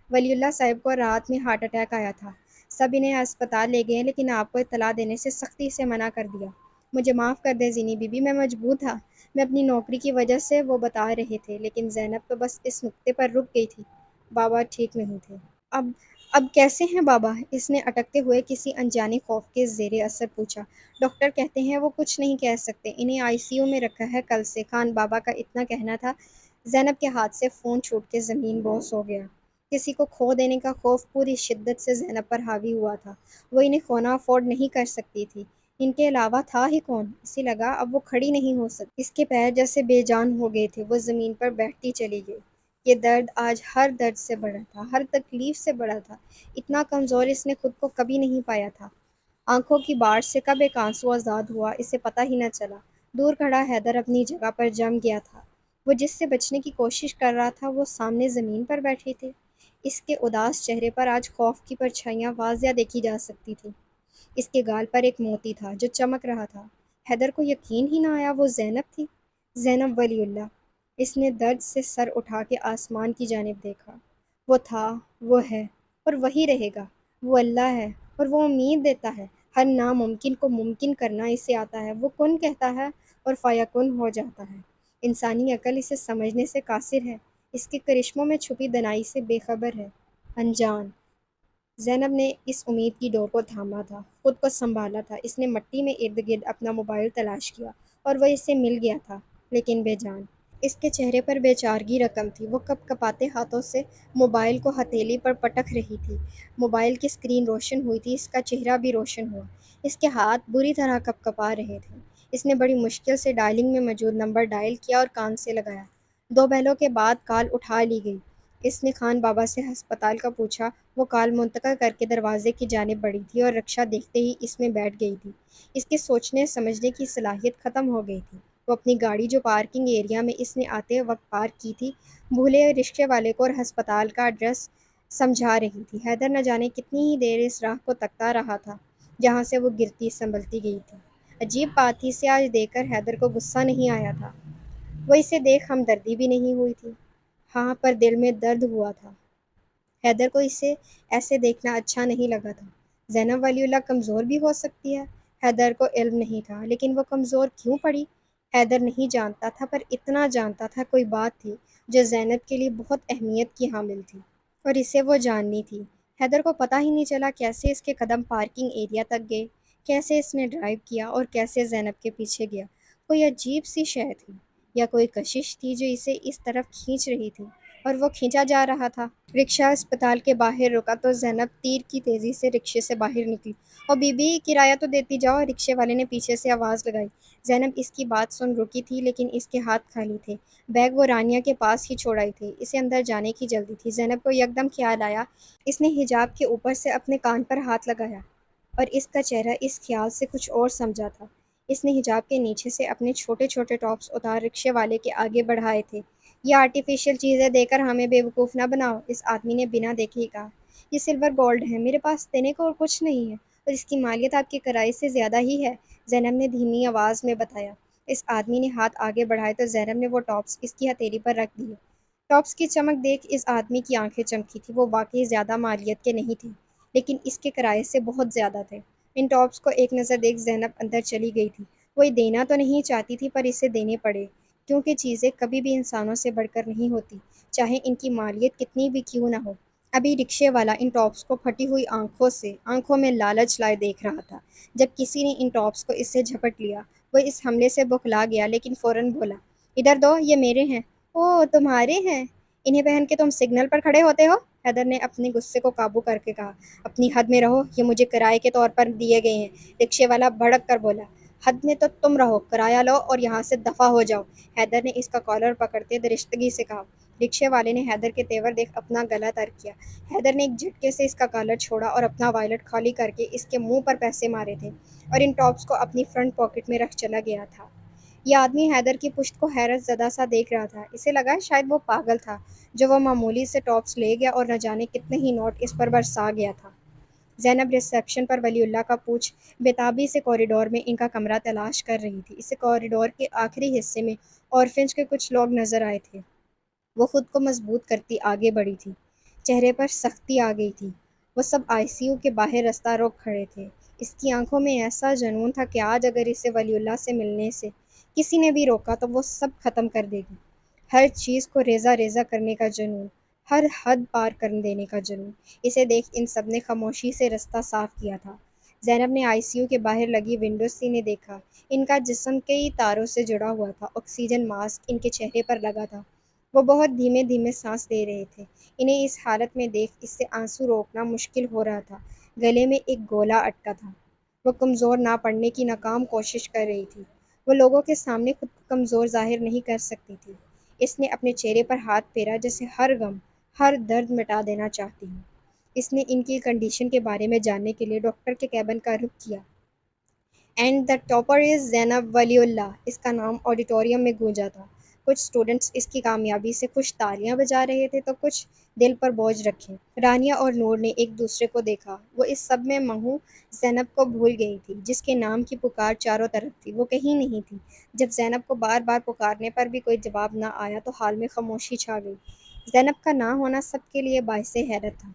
ولی اللہ صاحب کو رات میں ہارٹ اٹیک آیا تھا۔ سب انہیں اسپتال لے گئے لیکن آپ کو اطلاع دینے سے سختی سے منع کر دیا۔ مجھے معاف کر دیں زینی بی بی، میں مجبور تھا۔ میں اپنی نوکری کی وجہ سے وہ بتا رہے تھے، لیکن زینب تو بس اس نقطے پر رک گئی تھی۔ بابا ٹھیک نہیں تھے۔ اب اب کیسے ہیں بابا؟ اس نے اٹکتے ہوئے کسی انجانی خوف کے زیر اثر پوچھا۔ ڈاکٹر کہتے ہیں وہ کچھ نہیں کہہ سکتے، انہیں آئی سی یو میں رکھا ہے کل سے۔ خان بابا کا اتنا کہنا تھا۔ زینب کے ہاتھ سے فون چھوٹ کے زمین بوس ہو گیا۔ کسی کو کھو دینے کا خوف پوری شدت سے زینب پر حاوی ہوا تھا۔ وہ انہیں کھونا افورڈ نہیں کر سکتی تھی۔ ان کے علاوہ تھا ہی کون؟ اسے لگا اب وہ کھڑی نہیں ہو سکتی۔ اس کے پیر جیسے بے جان ہو گئے تھے۔ وہ زمین پر بیٹھتی چلی گئی۔ یہ درد آج ہر درد سے بڑا تھا، ہر تکلیف سے بڑا تھا۔ اتنا کمزور اس نے خود کو کبھی نہیں پایا تھا۔ آنکھوں کی باڑ سے کب ایک آنسو آزاد ہوا، اسے پتہ ہی نہ چلا۔ دور کھڑا حیدر اپنی جگہ پر جم گیا تھا۔ وہ جس سے بچنے کی کوشش کر رہا تھا وہ سامنے زمین پر بیٹھے تھے۔ اس کے اداس چہرے پر آج خوف کی پرچھائیاں واضح دیکھی جا سکتی تھیں۔ اس کے گال پر ایک موتی تھا جو چمک رہا تھا۔ حیدر کو یقین ہی نہ آیا وہ زینب تھی۔ زینب ولی اللہ۔ اس نے درد سے سر اٹھا کے آسمان کی جانب دیکھا۔ وہ تھا، وہ ہے اور وہی رہے گا۔ وہ اللہ ہے اور وہ امید دیتا ہے۔ ہر ناممکن کو ممکن کرنا اسے آتا ہے۔ وہ کن کہتا ہے اور فیکن ہو جاتا ہے۔ انسانی عقل اسے سمجھنے سے قاصر ہے۔ اس کے کرشموں میں چھپی دنائی سے بے خبر ہے۔ انجان۔ زینب نے اس امید کی ڈور کو تھاما تھا، خود کو سنبھالا تھا۔ اس نے مٹی میں ارد گرد اپنا موبائل تلاش کیا اور وہ اسے مل گیا تھا، لیکن بے جان۔ اس کے چہرے پر بے چارگی رقم تھی۔ وہ کپ کپاتے ہاتھوں سے موبائل کو ہتھیلی پر پٹک رہی تھی۔ موبائل کی اسکرین روشن ہوئی تھی، اس کا چہرہ بھی روشن ہوا۔ اس کے ہاتھ بری طرح کپ کپا رہے تھے۔ اس نے بڑی مشکل سے ڈائلنگ میں موجود نمبر ڈائل کیا اور کان سے لگایا۔ 2 بیلوں کے بعد کال اٹھا لی گئی۔ اس نے خان بابا سے ہسپتال کا پوچھا۔ وہ کال منتقل کر کے دروازے کی جانب بڑھی تھی اور رکشہ دیکھتے ہی اس میں بیٹھ گئی تھی۔ اس کے سوچنے سمجھنے کی صلاحیت ختم ہو گئی تھی۔ وہ اپنی گاڑی جو پارکنگ ایریا میں اس نے آتے وقت پارک کی تھی، بھولے رکشے والے کو اور ہسپتال کا ایڈریس سمجھا رہی تھی۔ حیدر نہ جانے کتنی ہی دیر اس راہ کو تکتا رہا تھا جہاں سے وہ گرتی سنبھلتی گئی تھی۔ عجیب بات تھی، اسے آج دیکھ کر حیدر کو غصہ نہیں آیا تھا۔ وہ اسے دیکھ ہمدردی بھی نہیں ہوئی تھی، ہاں، پر دل میں درد ہوا تھا۔ حیدر کو اسے ایسے دیکھنا اچھا نہیں لگا تھا۔ زینب ولی اللہ کمزور بھی ہو سکتی ہے۔ حیدر کو علم نہیں تھا، لیکن وہ کمزور کیوں پڑی؟ حیدر نہیں جانتا تھا، پر اتنا جانتا تھا کوئی بات تھی جو زینب کے لیے بہت اہمیت کی حامل تھی، اور اسے وہ جاننی تھی۔ حیدر کو پتہ ہی نہیں چلا کیسے اس کے قدم پارکنگ ایریا تک گئے، کیسے اس نے ڈرائیو کیا اور کیسے زینب کے پیچھے گیا۔ کوئی عجیب سی شے تھی، یا کوئی کشش تھی جو اسے اس طرف کھینچ رہی تھی، اور وہ کھینچا جا رہا تھا۔ رکشہ اسپتال کے باہر رکا تو زینب تیر کی تیزی سے رکشے سے باہر نکلی۔ اور بی بی، کرایہ تو دیتی جاؤ، رکشے والے نے پیچھے سے آواز لگائی۔ زینب اس کی بات سن رکی تھی، لیکن اس کے ہاتھ خالی تھے۔ بیگ وہ رانیہ کے پاس ہی چھوڑ آئی تھی۔ اسے اندر جانے کی جلدی تھی۔ زینب کو یکدم خیال آیا۔ اس نے حجاب کے اوپر سے اپنے کان پر ہاتھ لگایا، اور اس کا چہرہ اس خیال سے کچھ اور سمجھا تھا۔ اس نے حجاب کے نیچے سے اپنے چھوٹے چھوٹے ٹاپس اتار رکشے والے کے آگے بڑھائے تھے۔ یہ آرٹیفیشل چیزیں دے کر ہمیں بیوقوف نہ بناؤ، اس آدمی نے بنا دیکھے ہی کہا۔ یہ سلور گولڈ ہے، میرے پاس دینے کو اور کچھ نہیں ہے، اور اس کی مالیت آپ کے کرائے سے زیادہ ہی ہے، زینب نے دھیمی آواز میں بتایا۔ اس آدمی نے ہاتھ آگے بڑھائے تو زینب نے وہ ٹاپس اس کی ہتھیلی پر رکھ دیے۔ ٹاپس کی چمک دیکھ اس آدمی کی آنکھیں چمکی تھی۔ وہ واقعی زیادہ مالیت کے نہیں تھے، لیکن اس کے کرائے سے بہت زیادہ تھے۔ ان ٹاپس کو ایک نظر دیکھ زینب اندر چلی گئی تھی۔ وہ یہ دینا تو نہیں چاہتی تھی پر اسے دینے پڑے، کیونکہ چیزیں کبھی بھی انسانوں سے بڑھ کر نہیں ہوتی، چاہے ان کی مالیت کتنی بھی کیوں نہ ہو۔ ابھی رکشے والا ان ٹاپس کو پھٹی ہوئی آنکھوں میں لالچ لائے دیکھ رہا تھا۔ جب کسی نے ان ٹاپس کو اس سے جھپٹ لیا، وہ اس حملے سے بوکھلا گیا، لیکن فوراً بولا، ادھر دو، یہ میرے ہیں۔ اوہ، تمہارے ہیں؟ انہیں پہن کے تم سگنل پر کھڑے ہوتے ہو؟ حیدر نے اپنے غصے کو قابو کر کے کہا۔ اپنی حد میں رہو، یہ مجھے کرائے کے طور پر دیے گئے ہیں، رکشے والا بھڑک کر بولا۔ حد میں تو تم رہو، کرایہ لو اور یہاں سے دفع ہو جاؤ، حیدر نے اس کا کالر پکڑتے درستگی سے کہا۔ رکشے والے نے حیدر کے تیور دیکھ اپنا گلا تر کیا۔ حیدر نے ایک جھٹکے سے اس کا کالر چھوڑا اور اپنا وائلٹ خالی کر کے اس کے منہ پر پیسے مارے تھے اور ان ٹاپس کو اپنی فرنٹ پاکٹ میں رکھ چلا گیا تھا۔ یہ آدمی حیدر کی پشت کو حیرت زدہ سا دیکھ رہا تھا۔ اسے لگا شاید وہ پاگل تھا جو وہ معمولی سے ٹاپس لے گیا اور نہ جانے کتنے ہی نوٹ اس پر برسا گیا تھا۔ زینب ریسیپشن پر ولی اللہ کا پوچھ بےتابی سے کوریڈور میں ان کا کمرہ تلاش کر رہی تھی۔ اسے کوریڈور کے آخری حصے میں اورفنج کے کچھ لوگ نظر آئے تھے۔ وہ خود کو مضبوط کرتی آگے بڑھی تھی، چہرے پر سختی آ گئی تھی۔ وہ سب آئی سی یو کے باہر رستہ روک کھڑے تھے۔ اس کی آنکھوں میں ایسا جنون تھا کہ آج اگر اسے ولی اللہ سے ملنے سے کسی نے بھی روکا تو وہ سب ختم کر دے گی۔ ہر چیز کو ریزہ ریزہ کرنے کا جنون، ہر حد پار کر دینے کا جنون۔ اسے دیکھ ان سب نے خاموشی سے رستہ صاف کیا تھا۔ زینب نے آئی سی یو کے باہر لگی ونڈو سے انہیں دیکھا۔ ان کا جسم کئی تاروں سے جڑا ہوا تھا، آکسیجن ماسک ان کے چہرے پر لگا تھا۔ وہ بہت دھیمے دھیمے سانس لے رہے تھے۔ انہیں اس حالت میں دیکھ اس سے آنسو روکنا مشکل ہو رہا تھا۔ گلے میں ایک گولا اٹکا تھا۔ وہ کمزور نہ پڑنے کی ناکام کوشش کر رہی تھی۔ وہ لوگوں کے سامنے خود کو کمزور ظاہر نہیں کر سکتی تھی۔ اس نے اپنے چہرے پر ہاتھ پھیرا جیسے ہر غم، ہر درد مٹا دینا چاہتی ہوں۔ اس نے ان کی کنڈیشن کے بارے میں جاننے کے لیے ڈاکٹر کے کیبن کا رخ کیا۔ اینڈ دا ٹاپر از زینب ولی اللہ، اس کا نام آڈیٹوریم میں گونجا تھا۔ کچھ اسٹوڈنٹس اس کی کامیابی سے خوش تالیاں بجا رہے تھے تو کچھ دل پر بوجھ رکھے۔ رانیہ اور نور نے ایک دوسرے کو دیکھا۔ وہ اس سب میں مہو زینب کو بھول گئی تھی، جس کے نام کی پکار چاروں طرف تھی۔ وہ کہیں نہیں تھی۔ جب زینب کو بار بار پکارنے پر بھی کوئی جواب نہ آیا تو حال میں خاموشی چھا گئی۔ زینب کا نہ ہونا سب کے لیے باعث حیرت تھا۔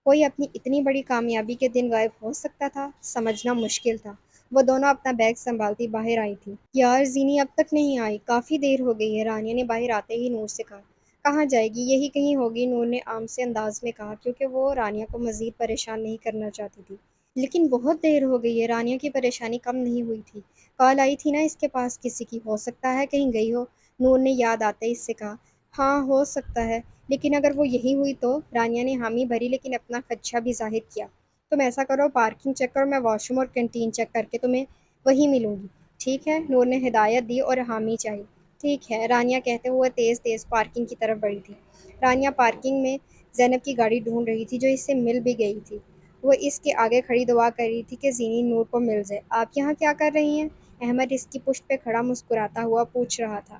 کوئی اپنی اتنی بڑی کامیابی کے دن غائب ہو سکتا تھا؟ سمجھنا مشکل تھا۔ وہ دونوں اپنا بیگ سنبھالتی باہر آئی تھی۔ یار، زینی اب تک نہیں آئی، کافی دیر ہو گئی ہے، رانیہ نے باہر آتے ہی نور سے کہا۔ کہاں جائے گی؟ یہی کہیں ہوگی، نور نے عام سے انداز میں کہا، کیونکہ وہ رانیہ کو مزید پریشان نہیں کرنا چاہتی تھی۔ لیکن بہت دیر ہو گئی ہے، رانیہ کی پریشانی کم نہیں ہوئی تھی۔ کال آئی تھی نا اس کے پاس کسی کی، ہو سکتا ہے کہیں گئی ہو، نور نے یاد آتے اس سے کہا۔ ہاں ہو سکتا ہے، لیکن اگر وہ یہی ہوئی تو؟ رانیہ نے حامی بھری لیکن اپنا خدشہ بھی ظاہر کیا۔ تم ایسا کرو، پارکنگ چیک کرو، میں واش روم اور کینٹین چیک کر کے تمہیں وہیں ملوں گی، ٹھیک ہے؟ نور نے ہدایت دی اور حامی چاہی۔ ٹھیک ہے، رانیہ کہتے ہوئے تیز تیز پارکنگ کی طرف بڑھی تھی۔ رانیہ پارکنگ میں زینب کی گاڑی ڈھونڈ رہی تھی جو اس سے مل بھی گئی تھی۔ وہ اس کے آگے کھڑی دعا کر رہی تھی کہ زینی نور کو مل جائے۔ آپ یہاں کیا کر رہی ہیں؟ احمد اس کی پشت پہ کھڑا مسکراتا ہوا پوچھ رہا تھا۔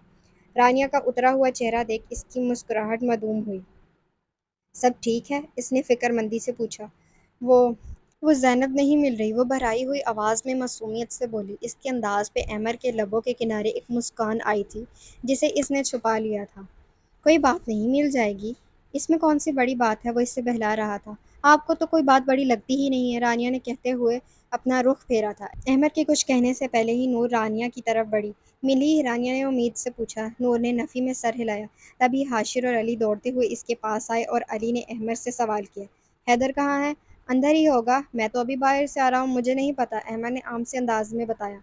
رانیہ کا اترا ہوا چہرہ دیکھ اس کی مسکراہٹ معدوم ہوئی۔ سب ٹھیک ہے؟ اس نے فکر مندی سے پوچھا۔ وہ وہ زینب نہیں مل رہی، وہ بھرائی ہوئی آواز میں معصومیت سے بولی۔ اس کے انداز پہ احمد کے لبوں کے کنارے ایک مسکان آئی تھی جسے اس نے چھپا لیا تھا۔ کوئی بات نہیں، مل جائے گی، اس میں کون سی بڑی بات ہے، وہ اس سے بہلا رہا تھا۔ آپ کو تو کوئی بات بڑی لگتی ہی نہیں ہے، رانیہ نے کہتے ہوئے اپنا رخ پھیرا تھا۔ احمد کے کچھ کہنے سے پہلے ہی نور رانیہ کی طرف بڑھی۔ ملی؟ رانیہ نے امید سے پوچھا۔ نور نے نفی میں سر ہلایا۔ تبھی حاشر اور علی دوڑتے ہوئے اس کے پاس آئے اور علی نے احمد سے سوال کیا، حیدر کہاں ہے؟ اندر ہی ہوگا، میں تو ابھی باہر سے آ رہا ہوں، مجھے نہیں پتا، احمد نے عام سے انداز میں بتایا۔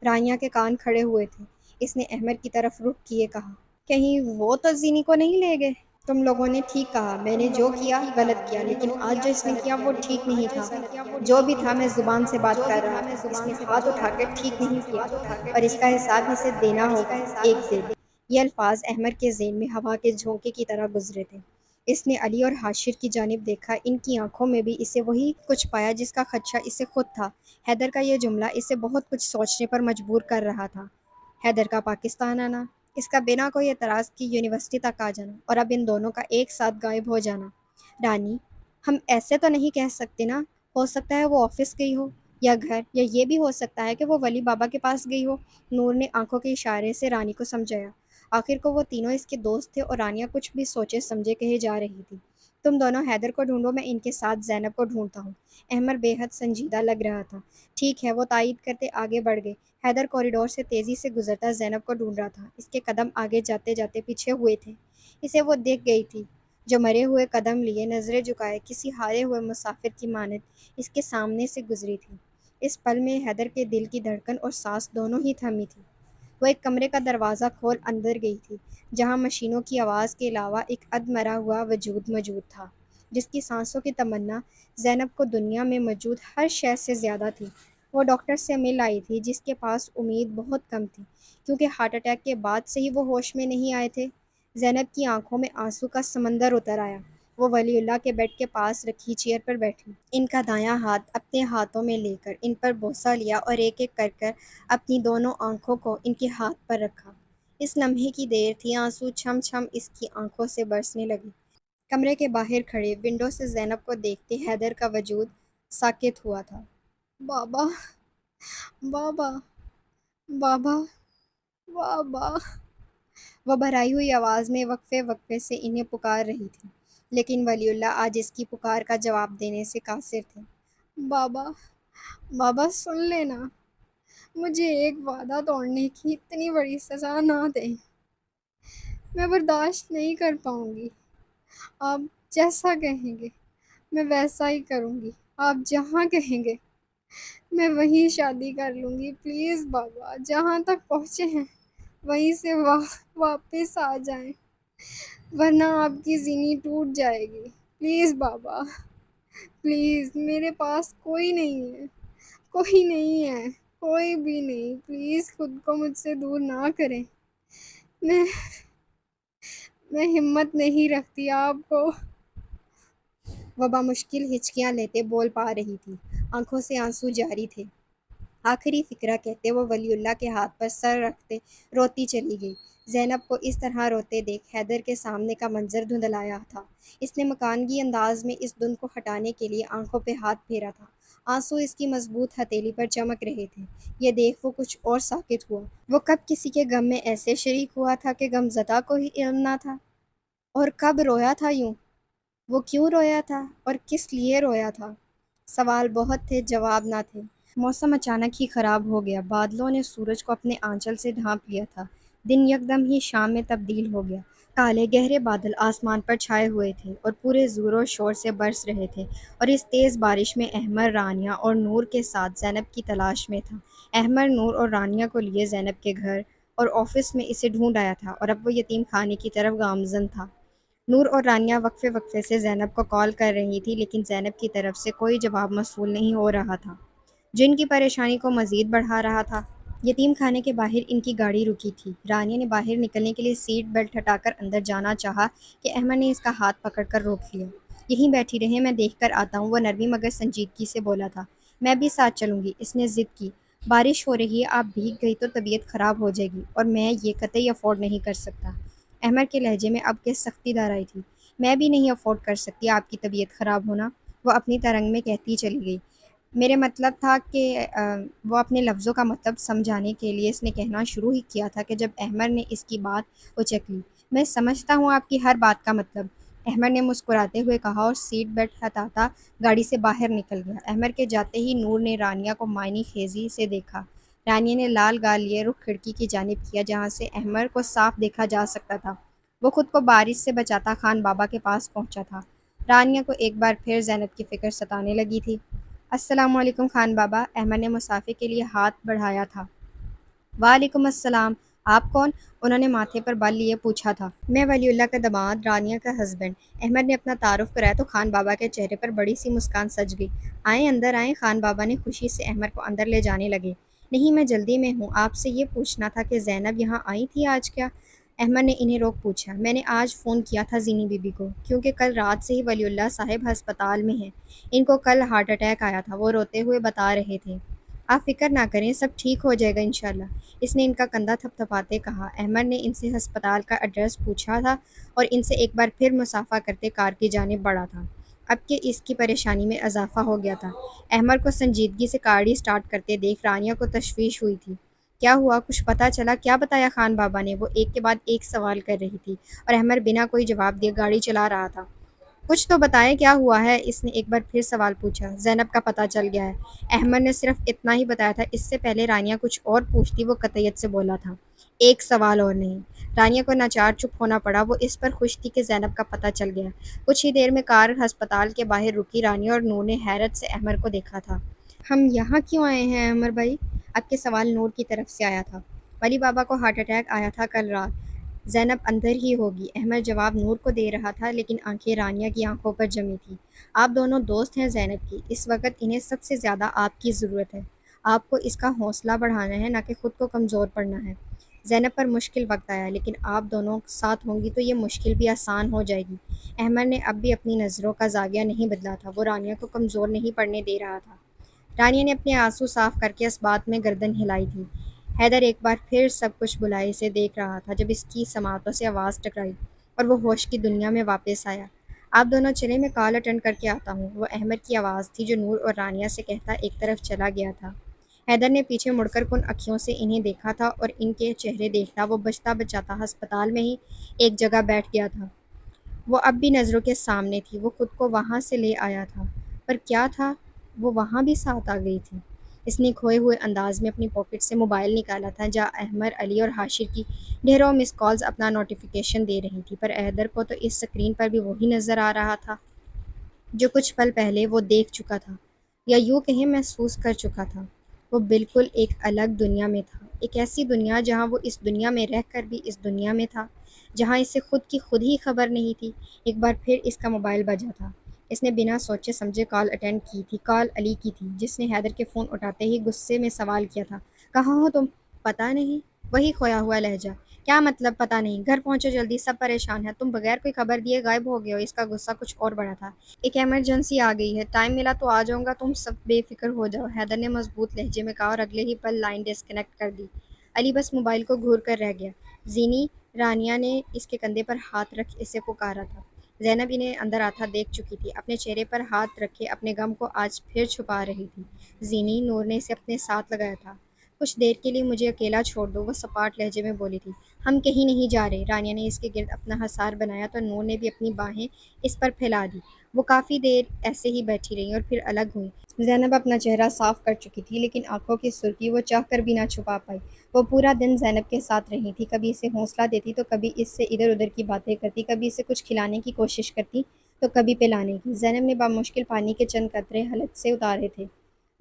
رانیہ کے کان کھڑے ہوئے تھے۔ اس نے احمد کی طرف رخ کیے کہا، کہیں وہ تو زینی کو نہیں لے گئے؟ تم لوگوں نے ٹھیک کہا، میں نے جو کیا غلط کیا، لیکن آج جو اس نے کیا وہ ٹھیک نہیں تھا۔ جو بھی تھا میں زبان سے بات کر رہا تھا، اس نے ہاتھ اٹھا کر ٹھیک نہیں کیا اور اس کا حساب اسے دینا ہوگا ایک دن۔ یہ الفاظ احمد کے ذہن میں ہوا کے جھونکے کی طرح گزرے تھے۔ اس نے علی اور حاشر کی جانب دیکھا۔ ان کی آنکھوں میں بھی اسے وہی کچھ پایا جس کا خدشہ اسے خود تھا۔ حیدر کا یہ جملہ اسے بہت کچھ سوچنے پر مجبور کر رہا تھا۔ حیدر کا پاکستان آنا، اس کا بنا کوئی اعتراض کی یونیورسٹی تک آ جانا، اور اب ان دونوں کا ایک ساتھ غائب ہو جانا۔ رانی، ہم ایسے تو نہیں کہہ سکتے نا، ہو سکتا ہے وہ آفس گئی ہو یا گھر، یا یہ بھی ہو سکتا ہے کہ وہ ولی بابا کے پاس گئی ہو، نور نے آنکھوں کے اشارے سے رانی کو سمجھایا۔ آخر کو وہ تینوں اس کے دوست تھے اور رانیہ کچھ بھی سوچے سمجھے کہے جا رہی تھی۔ تم دونوں حیدر کو ڈھونڈو، میں ان کے ساتھ زینب کو ڈھونڈتا ہوں۔ احمد بے حد سنجیدہ لگ رہا تھا۔ ٹھیک ہے، وہ تائید کرتے آگے بڑھ گئے۔ حیدر کوریڈور سے تیزی سے گزرتا زینب کو ڈھونڈ رہا تھا۔ اس کے قدم آگے جاتے جاتے پیچھے ہوئے تھے۔ اسے وہ دیکھ گئی تھی جو مرے ہوئے قدم لیے نظریں جھکائے کسی ہارے ہوئے مسافر کی مانند اس کے سامنے سے گزری تھی۔ اس پل میں حیدر کے دل کی دھڑکن اور سانس دونوں ہی تھمی تھی۔ وہ ایک کمرے کا دروازہ کھول اندر گئی تھی جہاں مشینوں کی آواز کے علاوہ ایک ادمرا ہوا وجود موجود تھا جس کی سانسوں کی تمنا زینب کو دنیا میں موجود ہر شے سے زیادہ تھی۔ وہ ڈاکٹر سے مل آئی تھی جس کے پاس امید بہت کم تھی کیونکہ ہارٹ اٹیک کے بعد سے ہی وہ ہوش میں نہیں آئے تھے۔ زینب کی آنکھوں میں آنسو کا سمندر اتر آیا۔ وہ ولی اللہ کے بیڈ کے پاس رکھی چیئر پر بیٹھی، ان کا دایاں ہاتھ اپنے ہاتھوں میں لے کر ان پر بوسہ لیا اور ایک ایک کر کر اپنی دونوں آنکھوں کو ان کے ہاتھ پر رکھا۔ اس لمحے کی دیر تھی، آنسو چھم چھم اس کی آنکھوں سے برسنے لگے۔ کمرے کے باہر کھڑے ونڈو سے زینب کو دیکھتے حیدر کا وجود ساکت ہوا تھا۔ بابا، بابا، بابا، بابا، وہ بھرائی ہوئی آواز میں وقفے وقفے سے انہیں پکار رہی تھی، لیکن ولی اللہ آج اس کی پکار کا جواب دینے سے قاصر تھے۔ بابا، بابا سن لینا، مجھے ایک وعدہ توڑنے کی اتنی بڑی سزا نہ دیں، میں برداشت نہیں کر پاؤں گی۔ آپ جیسا کہیں گے میں ویسا ہی کروں گی، آپ جہاں کہیں گے میں وہیں شادی کر لوں گی۔ پلیز بابا، جہاں تک پہنچے ہیں وہیں سے واپس آ جائیں، ورنہ آپ کی زندگی ٹوٹ جائے گی۔ پلیز بابا، پلیز، میرے پاس کوئی نہیں ہے، کوئی نہیں ہے، کوئی بھی نہیں، پلیز خود کو مجھ سے دور نہ کریں، میں میں ہمت نہیں رکھتی آپ کو۔ وہ بامشکل ہچکیاں لیتے بول پا رہی تھی، آنکھوں سے آنسو جاری تھے۔ آخری فقرہ کہتے وہ ولی اللہ کے ہاتھ پر سر رکھتے روتی چلی گئی۔ زینب کو اس طرح روتے دیکھ حیدر کے سامنے کا منظر دھندلایا تھا۔ اس نے مکانگی انداز میں اس دھند کو ہٹانے کے لیے آنکھوں پہ ہاتھ پھیرا تھا۔ آنسو اس کی مضبوط ہتھیلی پر چمک رہے تھے۔ یہ دیکھ وہ کچھ اور ساکت ہوا۔ وہ کب کسی کے غم میں ایسے شریک ہوا تھا کہ غم زدہ کو ہی علم نہ تھا؟ اور کب رویا تھا یوں؟ وہ کیوں رویا تھا اور کس لیے رویا تھا؟ سوال بہت تھے، جواب نہ تھے۔ موسم اچانک ہی خراب ہو گیا۔ بادلوں نے سورج کو اپنے آنچل سے ڈھانپ لیا تھا۔ دن یکدم ہی شام میں تبدیل ہو گیا۔ کالے گہرے بادل آسمان پر چھائے ہوئے تھے اور پورے زور و شور سے برس رہے تھے، اور اس تیز بارش میں احمد، رانیہ اور نور کے ساتھ زینب کی تلاش میں تھا۔ احمد نور اور رانیہ کو لیے زینب کے گھر اور آفس میں اسے ڈھونڈ آیا تھا اور اب وہ یتیم خانے کی طرف گامزن تھا۔ نور اور رانیہ وقفے وقفے سے زینب کو کال کر رہی تھی، لیکن زینب کی طرف سے کوئی جواب موصول نہیں ہو رہا تھا، جن کی پریشانی کو مزید بڑھا رہا تھا۔ یتیم خانے کے باہر ان کی گاڑی رکی تھی۔ رانیہ نے باہر نکلنے کے لیے سیٹ بیلٹ ہٹا کر اندر جانا چاہا کہ احمد نے اس کا ہاتھ پکڑ کر روک لیا۔ یہیں بیٹھی رہیں، میں دیکھ کر آتا ہوں، وہ نرمی مگر سنجیدگی سے بولا تھا۔ میں بھی ساتھ چلوں گی، اس نے ضد کی۔ بارش ہو رہی ہے، آپ بھیگ گئی تو طبیعت خراب ہو جائے گی، اور میں یہ قطعی افورڈ نہیں کر سکتا۔ احمد کے لہجے میں اب کے سختی دار آئی تھی۔ میں بھی نہیں افورڈ کر سکتی آپ کی طبیعت خراب ہونا، وہ اپنی ترنگ میں کہتی چلی گئی۔ میرے مطلب تھا کہ وہ اپنے لفظوں کا مطلب سمجھانے کے لیے اس نے کہنا شروع ہی کیا تھا کہ جب احمد نے اس کی بات اچک لی۔ میں سمجھتا ہوں آپ کی ہر بات کا مطلب، احمد نے مسکراتے ہوئے کہا اور سیٹ بیلٹ ہٹاتا گاڑی سے باہر نکل گیا۔ احمد کے جاتے ہی نور نے رانیہ کو معنی خیزی سے دیکھا۔ رانیہ نے لال گال لیے رخ کھڑکی کی جانب کیا جہاں سے احمد کو صاف دیکھا جا سکتا تھا۔ وہ خود کو بارش سے بچاتا خان بابا کے پاس پہنچا تھا۔ رانیہ کو ایک بار پھر زینب کی فکر ستانے لگی تھی۔ السلام علیکم خان بابا، احمد نے مسافے کے لیے ہاتھ بڑھایا تھا۔ وعلیکم السلام، آپ کون؟ انہوں نے ماتھے پر بال لیے پوچھا تھا۔ میں ولی اللہ کا داماد، رانیہ کا ہسبینڈ۔ احمد نے اپنا تعارف کرایا تو خان بابا کے چہرے پر بڑی سی مسکان سج گئی۔ آئیں، اندر آئیں، خان بابا نے خوشی سے احمد کو اندر لے جانے لگے۔ نہیں، میں جلدی میں ہوں، آپ سے یہ پوچھنا تھا کہ زینب یہاں آئی تھی آج کیا؟ احمد نے انہیں روک پوچھا۔ میں نے آج فون کیا تھا زینی بی بی کو، کیونکہ کل رات سے ہی ولی اللہ صاحب ہسپتال میں ہیں، ان کو کل ہارٹ اٹیک آیا تھا، وہ روتے ہوئے بتا رہے تھے۔ آپ فکر نہ کریں، سب ٹھیک ہو جائے گا انشاءاللہ، اس نے ان کا کندھا تھپ تھپاتے کہا۔ احمد نے ان سے ہسپتال کا ایڈریس پوچھا تھا اور ان سے ایک بار پھر مصافحہ کرتے کار کی جانب بڑھا تھا۔ اب کہ اس کی پریشانی میں اضافہ ہو گیا تھا۔ احمد کو سنجیدگی سے گاڑی سٹارٹ کرتے دیکھ رانیہ کو تشویش ہوئی تھی۔ کیا ہوا، کچھ پتہ چلا؟ کیا بتایا خان بابا نے؟ وہ ایک کے بعد ایک سوال کر رہی تھی اور احمد بنا کوئی جواب دیے گاڑی چلا رہا تھا۔ کچھ تو بتائیں کیا ہوا ہے، اس نے ایک بار پھر سوال پوچھا۔ زینب کا پتہ چل گیا ہے، احمد نے صرف اتنا ہی بتایا تھا۔ اس سے پہلے رانیہ کچھ اور پوچھتی وہ قطعیت سے بولا تھا، ایک سوال اور نہیں۔ رانیہ کو ناچار چپ ہونا پڑا، وہ اس پر خوش تھی کہ زینب کا پتہ چل گیا۔ کچھ ہی دیر میں کار ہسپتال کے باہر رکی، رانیہ اور نور نے حیرت سے احمد کو دیکھا تھا۔ ہم یہاں کیوں آئے ہیں عمر بھائی؟ اب کے سوال نور کی طرف سے آیا تھا۔ ولی بابا کو ہارٹ اٹیک آیا تھا کل رات، زینب اندر ہی ہوگی۔ احمد جواب نور کو دے رہا تھا، لیکن آنکھیں رانیہ کی آنکھوں پر جمی تھیں۔ آپ دونوں دوست ہیں زینب کی، اس وقت انہیں سب سے زیادہ آپ کی ضرورت ہے۔ آپ کو اس کا حوصلہ بڑھانا ہے، نہ کہ خود کو کمزور پڑنا ہے۔ زینب پر مشکل وقت آیا، لیکن آپ دونوں ساتھ ہوں گی تو یہ مشکل بھی آسان ہو جائے گی۔ احمد نے اب بھی اپنی نظروں کا زاویہ نہیں بدلا تھا، وہ رانیہ کو کمزور نہیں پڑنے دے رہا تھا۔ رانیہ نے اپنے آنسو صاف کر کے اس بات میں گردن ہلائی تھی۔ حیدر ایک بار پھر سب کچھ بلائی سے دیکھ رہا تھا جب اس کی سماعتوں سے آواز ٹکرائی اور وہ ہوش کی دنیا میں واپس آیا۔ آپ دونوں چلیں، میں کال اٹینڈ کر کے آتا ہوں۔ وہ احمد کی آواز تھی جو نور اور رانیہ سے کہتا ایک طرف چلا گیا تھا۔ حیدر نے پیچھے مڑ کر کن اکھیوں سے انہیں دیکھا تھا اور ان کے چہرے دیکھتا وہ بچتا بچاتا ہسپتال میں ہی ایک جگہ بیٹھ گیا تھا۔ وہ اب بھی نظروں کے سامنے تھی، وہ خود کو وہاں سے لے آیا تھا، پر کیا تھا؟ وہ وہاں بھی ساتھ آ گئی تھی۔ اس نے کھوئے ہوئے انداز میں اپنی پاکٹ سے موبائل نکالا تھا، جہاں احمد، علی اور حاشر کی ڈھیروں مس کالز اپنا نوٹیفیکیشن دے رہی تھی، پر حیدر کو تو اس سکرین پر بھی وہی نظر آ رہا تھا جو کچھ پل پہلے وہ دیکھ چکا تھا، یا یوں کہیں محسوس کر چکا تھا۔ وہ بالکل ایک الگ دنیا میں تھا، ایک ایسی دنیا جہاں وہ اس دنیا میں رہ کر بھی اس دنیا میں تھا، جہاں اسے خود کی خود ہی خبر نہیں تھی۔ ایک بار پھر اس کا موبائل بجا تھا۔ اس نے بنا سوچے سمجھے کال اٹینڈ کی تھی۔ کال علی کی تھی، جس نے حیدر کے فون اٹھاتے ہی غصے میں سوال کیا تھا، کہاں ہو تم؟ پتہ نہیں۔ وہی کھویا ہوا لہجہ۔ کیا مطلب پتہ نہیں؟ گھر پہنچو جلدی، سب پریشان ہیں، تم بغیر کوئی خبر دیے غائب ہو گئے ہو۔ اس کا غصہ کچھ اور بڑا تھا۔ ایک ایمرجنسی آ گئی ہے، ٹائم ملا تو آ جاؤں گا، تم سب بے فکر ہو جاؤ، حیدر نے مضبوط لہجے میں کہا اور اگلے ہی پل لائن ڈسکنیکٹ کر دی۔ علی بس موبائل کو گھور کر رہ گیا۔ زینی، رانیہ نے اس کے کندھے پر ہاتھ رکھ اسے پکارا تھا۔ زینب انہیں اندر آتا دیکھ چکی تھی، اپنے چہرے پر ہاتھ رکھے اپنے غم کو آج پھر چھپا رہی تھی۔ زینی، نور نے اسے اپنے ساتھ لگایا تھا۔ کچھ دیر کے لیے مجھے اکیلا چھوڑ دو، وہ سپاٹ لہجے میں بولی تھی۔ ہم کہیں نہیں جا رہے۔ رانیہ نے اس کے گرد اپنا حصار بنایا تو نور نے بھی اپنی باہیں اس پر پھیلا دی۔ وہ کافی دیر ایسے ہی بیٹھی رہیں اور پھر الگ ہوئیں۔ زینب اپنا چہرہ صاف کر چکی تھی، لیکن آنکھوں کی سرخی وہ چاہ کر بھی نہ چھپا پائی۔ وہ پورا دن زینب کے ساتھ رہی تھی، کبھی اسے حوصلہ دیتی تو کبھی اس سے ادھر ادھر کی باتیں کرتی، کبھی اسے کچھ کھلانے کی کوشش کرتی تو کبھی پلانے کی۔ زینب نے بامشکل پانی کے چند قطرے حلق سے اتارے تھے۔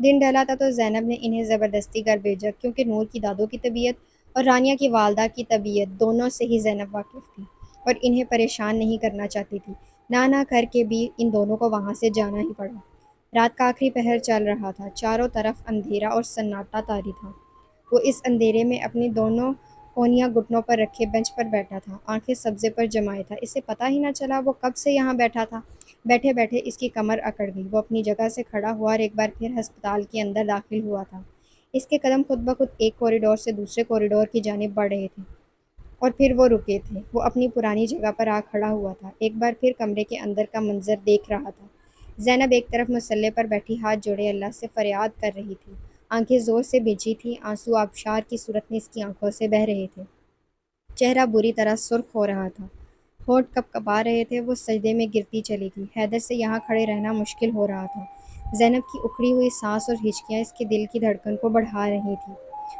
دن ڈھلا تھا تو زینب نے انہیں زبردستی گھر بھیجا، کیونکہ نور کی دادوں کی طبیعت اور رانیہ کی والدہ کی طبیعت دونوں سے ہی زینب واقف تھی اور انہیں پریشان نہیں کرنا چاہتی تھی۔ نہ کر کے بھی ان دونوں کو وہاں سے جانا ہی پڑا۔ رات کا آخری پہر چل رہا تھا، چاروں طرف اندھیرا اور سناٹا طاری تھا۔ وہ اس اندھیرے میں اپنی دونوں کونیاں گھٹنوں پر رکھے بینچ پر بیٹھا تھا، آنکھیں سبزے پر جمائے تھا۔ اسے پتہ ہی نہ چلا وہ کب سے یہاں بیٹھا تھا۔ بیٹھے بیٹھے اس کی کمر اکڑ گئی، وہ اپنی جگہ سے کھڑا ہوا اور ایک بار پھر ہسپتال کے اندر داخل ہوا تھا۔ اس کے قدم خود بخود ایک کوریڈور سے دوسرے کوریڈور کی جانب بڑھ رہے تھے اور پھر وہ رکے تھے۔ وہ اپنی پرانی جگہ پر آ کھڑا ہوا تھا، ایک بار پھر کمرے کے اندر کا منظر دیکھ رہا تھا۔ زینب ایک طرف مسلے پر بیٹھی ہاتھ جوڑے اللہ سے فریاد کر رہی تھی، آنکھیں زور سے بھیجی تھیں، آنسو آبشار کی صورت میں اس کی آنکھوں سے بہہ رہے تھے۔ چہرہ بری طرح سرخ ہو رہا تھا، ہونٹ کپ کپا رہے تھے، وہ سجدے میں گرتی چلی گئی۔ حیدر سے یہاں کھڑے رہنا مشکل ہو رہا تھا۔ زینب کی اکھڑی ہوئی سانس اور ہچکیاں اس کے دل کی دھڑکن کو بڑھا رہی تھیں۔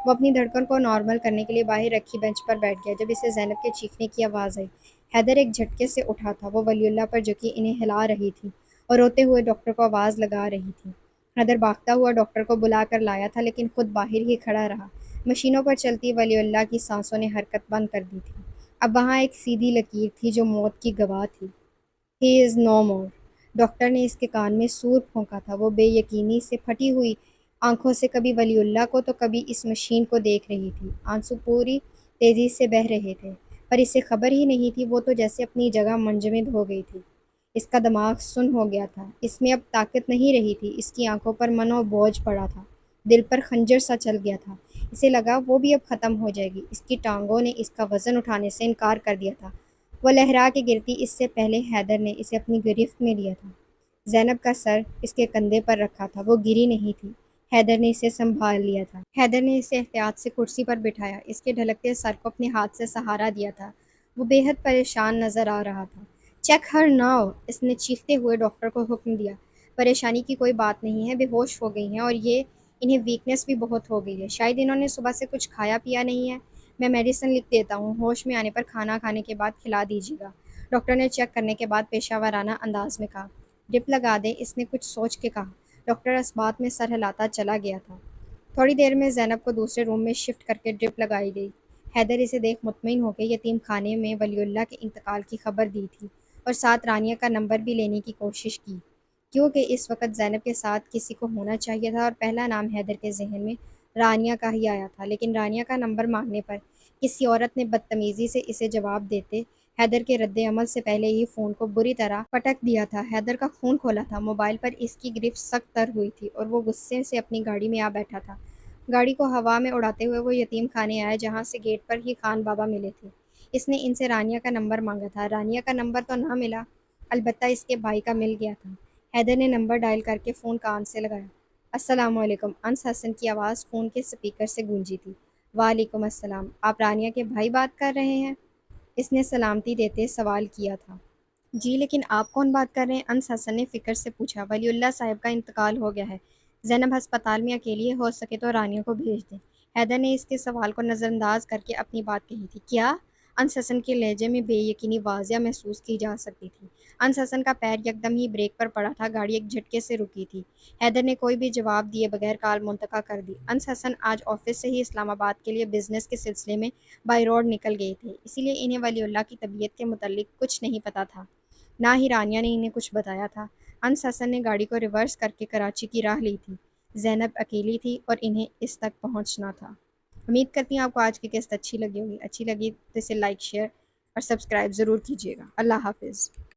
وہ اپنی دھڑکن کو نارمل کرنے کے لیے باہر رکھی بینچ پر بیٹھ گیا۔ جب اسے زینب کے چیخنے کی آواز آئی، حیدر ایک جھٹکے سے اٹھا تھا۔ وہ ولی اللہ پر جھکی انہیں ہلا رہی تھی اور روتے ہوئے ڈاکٹر کو آواز لگا رہی تھی۔ حیدر بھاگتا ہوا ڈاکٹر کو بلا کر لایا تھا، لیکن خود باہر ہی کھڑا رہا۔ مشینوں پر چلتی ولی اللہ کی سانسوں نے حرکت بند کر دی تھی۔ اب وہاں ایک سیدھی لکیر تھی جو موت کی گواہ تھی۔ ہی از نو مور۔ ڈاکٹر نے اس کے کان میں سور پھونکا تھا۔ وہ بے یقینی سے پھٹی ہوئی آنکھوں سے کبھی ولی اللہ کو تو کبھی اس مشین کو دیکھ رہی تھی۔ آنسو پوری تیزی سے بہہ رہے تھے، پر اسے خبر ہی نہیں تھی، وہ تو جیسے اپنی جگہ منجمد ہو گئی تھی۔ اس کا دماغ سن ہو گیا تھا، اس میں اب طاقت نہیں رہی تھی، اس کی آنکھوں پر منو بوجھ پڑا تھا، دل پر خنجر سا چل گیا تھا۔ اسے لگا وہ بھی اب ختم ہو جائے گی، اس کی ٹانگوں نے اس کا وزن اٹھانے سے انکار کر دیا تھا۔ وہ لہرا کے گرتی، اس سے پہلے حیدر نے اسے اپنی گرفت میں لیا تھا۔ زینب کا سر اس کے کندھے پر رکھا تھا، وہ گری نہیں تھی، حیدر نے اسے سنبھال لیا تھا۔ حیدر نے اسے احتیاط سے کرسی پر بٹھایا، اس کے ڈھلکتے سر کو اپنے ہاتھ سے سہارا دیا تھا۔ وہ بے حد پریشان نظر آ رہا تھا۔ چیک ہر ناؤ، اس نے چیختے ہوئے ڈاکٹر کو حکم دیا۔ پریشانی کی کوئی بات نہیں ہے، بے ہوش ہو گئی ہیں اور انہیں ویکنس بھی بہت ہو گئی ہے، شاید انہوں نے صبح سے کچھ کھایا پیا نہیں ہے۔ میں میڈیسن لکھ دیتا ہوں، ہوش میں آنے پر کھانا کھانے کے بعد کھلا دیجیے گا، ڈاکٹر نے چیک کرنے کے بعد پیشہ ورانہ انداز میں کہا۔ ڈرپ لگا دیں، اس نے کچھ سوچ کے کہا۔ ڈاکٹر اس بات میں سر ہلاتا چلا گیا تھا۔ تھوڑی دیر میں زینب کو دوسرے روم میں شفٹ کر کے ڈرپ لگائی گئی۔ حیدر اسے دیکھ مطمئن ہو کے یتیم خانے میں ولی اللہ کے انتقال کی خبر دی تھی اور ساتھ رانیہ کا نمبر بھی لینے کی کوشش کی، کیونکہ اس وقت زینب کے ساتھ کسی کو ہونا چاہیے تھا اور پہلا نام حیدر کے ذہن میں رانیہ کا ہی آیا تھا، لیکن رانیہ کا نمبر مانگنے پر کسی عورت نے بدتمیزی سے اسے جواب دیتے حیدر کے رد عمل سے پہلے ہی فون کو بری طرح پٹک دیا تھا۔ حیدر کا خون کھولا تھا، موبائل پر اس کی گرفت سخت تر ہوئی تھی اور وہ غصے سے اپنی گاڑی میں آ بیٹھا تھا۔ گاڑی کو ہوا میں اڑاتے ہوئے وہ یتیم خانے آئے جہاں سے گیٹ پر ہی خان بابا ملے تھے۔ اس نے ان سے رانیہ کا نمبر مانگا تھا، رانیہ کا نمبر تو نہ ملا، البتہ اس کے بھائی کا مل گیا تھا۔ حیدر نے نمبر ڈائل کر کے فون کان سے لگایا۔ السلام علیکم، انس حسن کی آواز فون کے سپیکر سے گونجی تھی۔ وعلیکم السلام، آپ رانیہ کے بھائی بات کر رہے ہیں؟ اس نے سلامتی دیتے سوال کیا تھا۔ جی، لیکن آپ کون بات کر رہے ہیں؟ انس حسن نے فکر سے پوچھا۔ ولی اللہ صاحب کا انتقال ہو گیا ہے، زینب ہسپتال میں اکیلی ہے، ہو سکے تو رانیہ کو بھیج دیں۔ حیدر نے اس کے سوال کو نظر انداز کر کے اپنی بات کہی تھی۔ کیا؟ انس حسن کے لہجے میں بے یقینی واضح محسوس کی جا سکتی تھی۔ انس حسن کا پیر یکدم ہی بریک پر پڑا تھا، گاڑی ایک جھٹکے سے رکی تھی۔ حیدر نے کوئی بھی جواب دیے بغیر کال منتقل کر دی۔ انس حسن آج آفس سے ہی اسلام آباد کے لیے بزنس کے سلسلے میں بائی روڈ نکل گئے تھے، اسی لیے انہیں ولی اللہ کی طبیعت کے متعلق کچھ نہیں پتہ تھا، نہ ہی رانیہ نے انہیں کچھ بتایا تھا۔ انس حسن نے گاڑی کو ریورس کر کے کراچی کی راہ لی تھی۔ زینب اکیلی تھی اور انہیں اس تک پہنچنا تھا۔ امید کرتی ہوں آپ کو آج کی قسط اچھی لگی ہوگی۔ اچھی لگی تو اسے لائک، شیئر اور سبسکرائب ضرور کیجیے گا۔ اللہ حافظ۔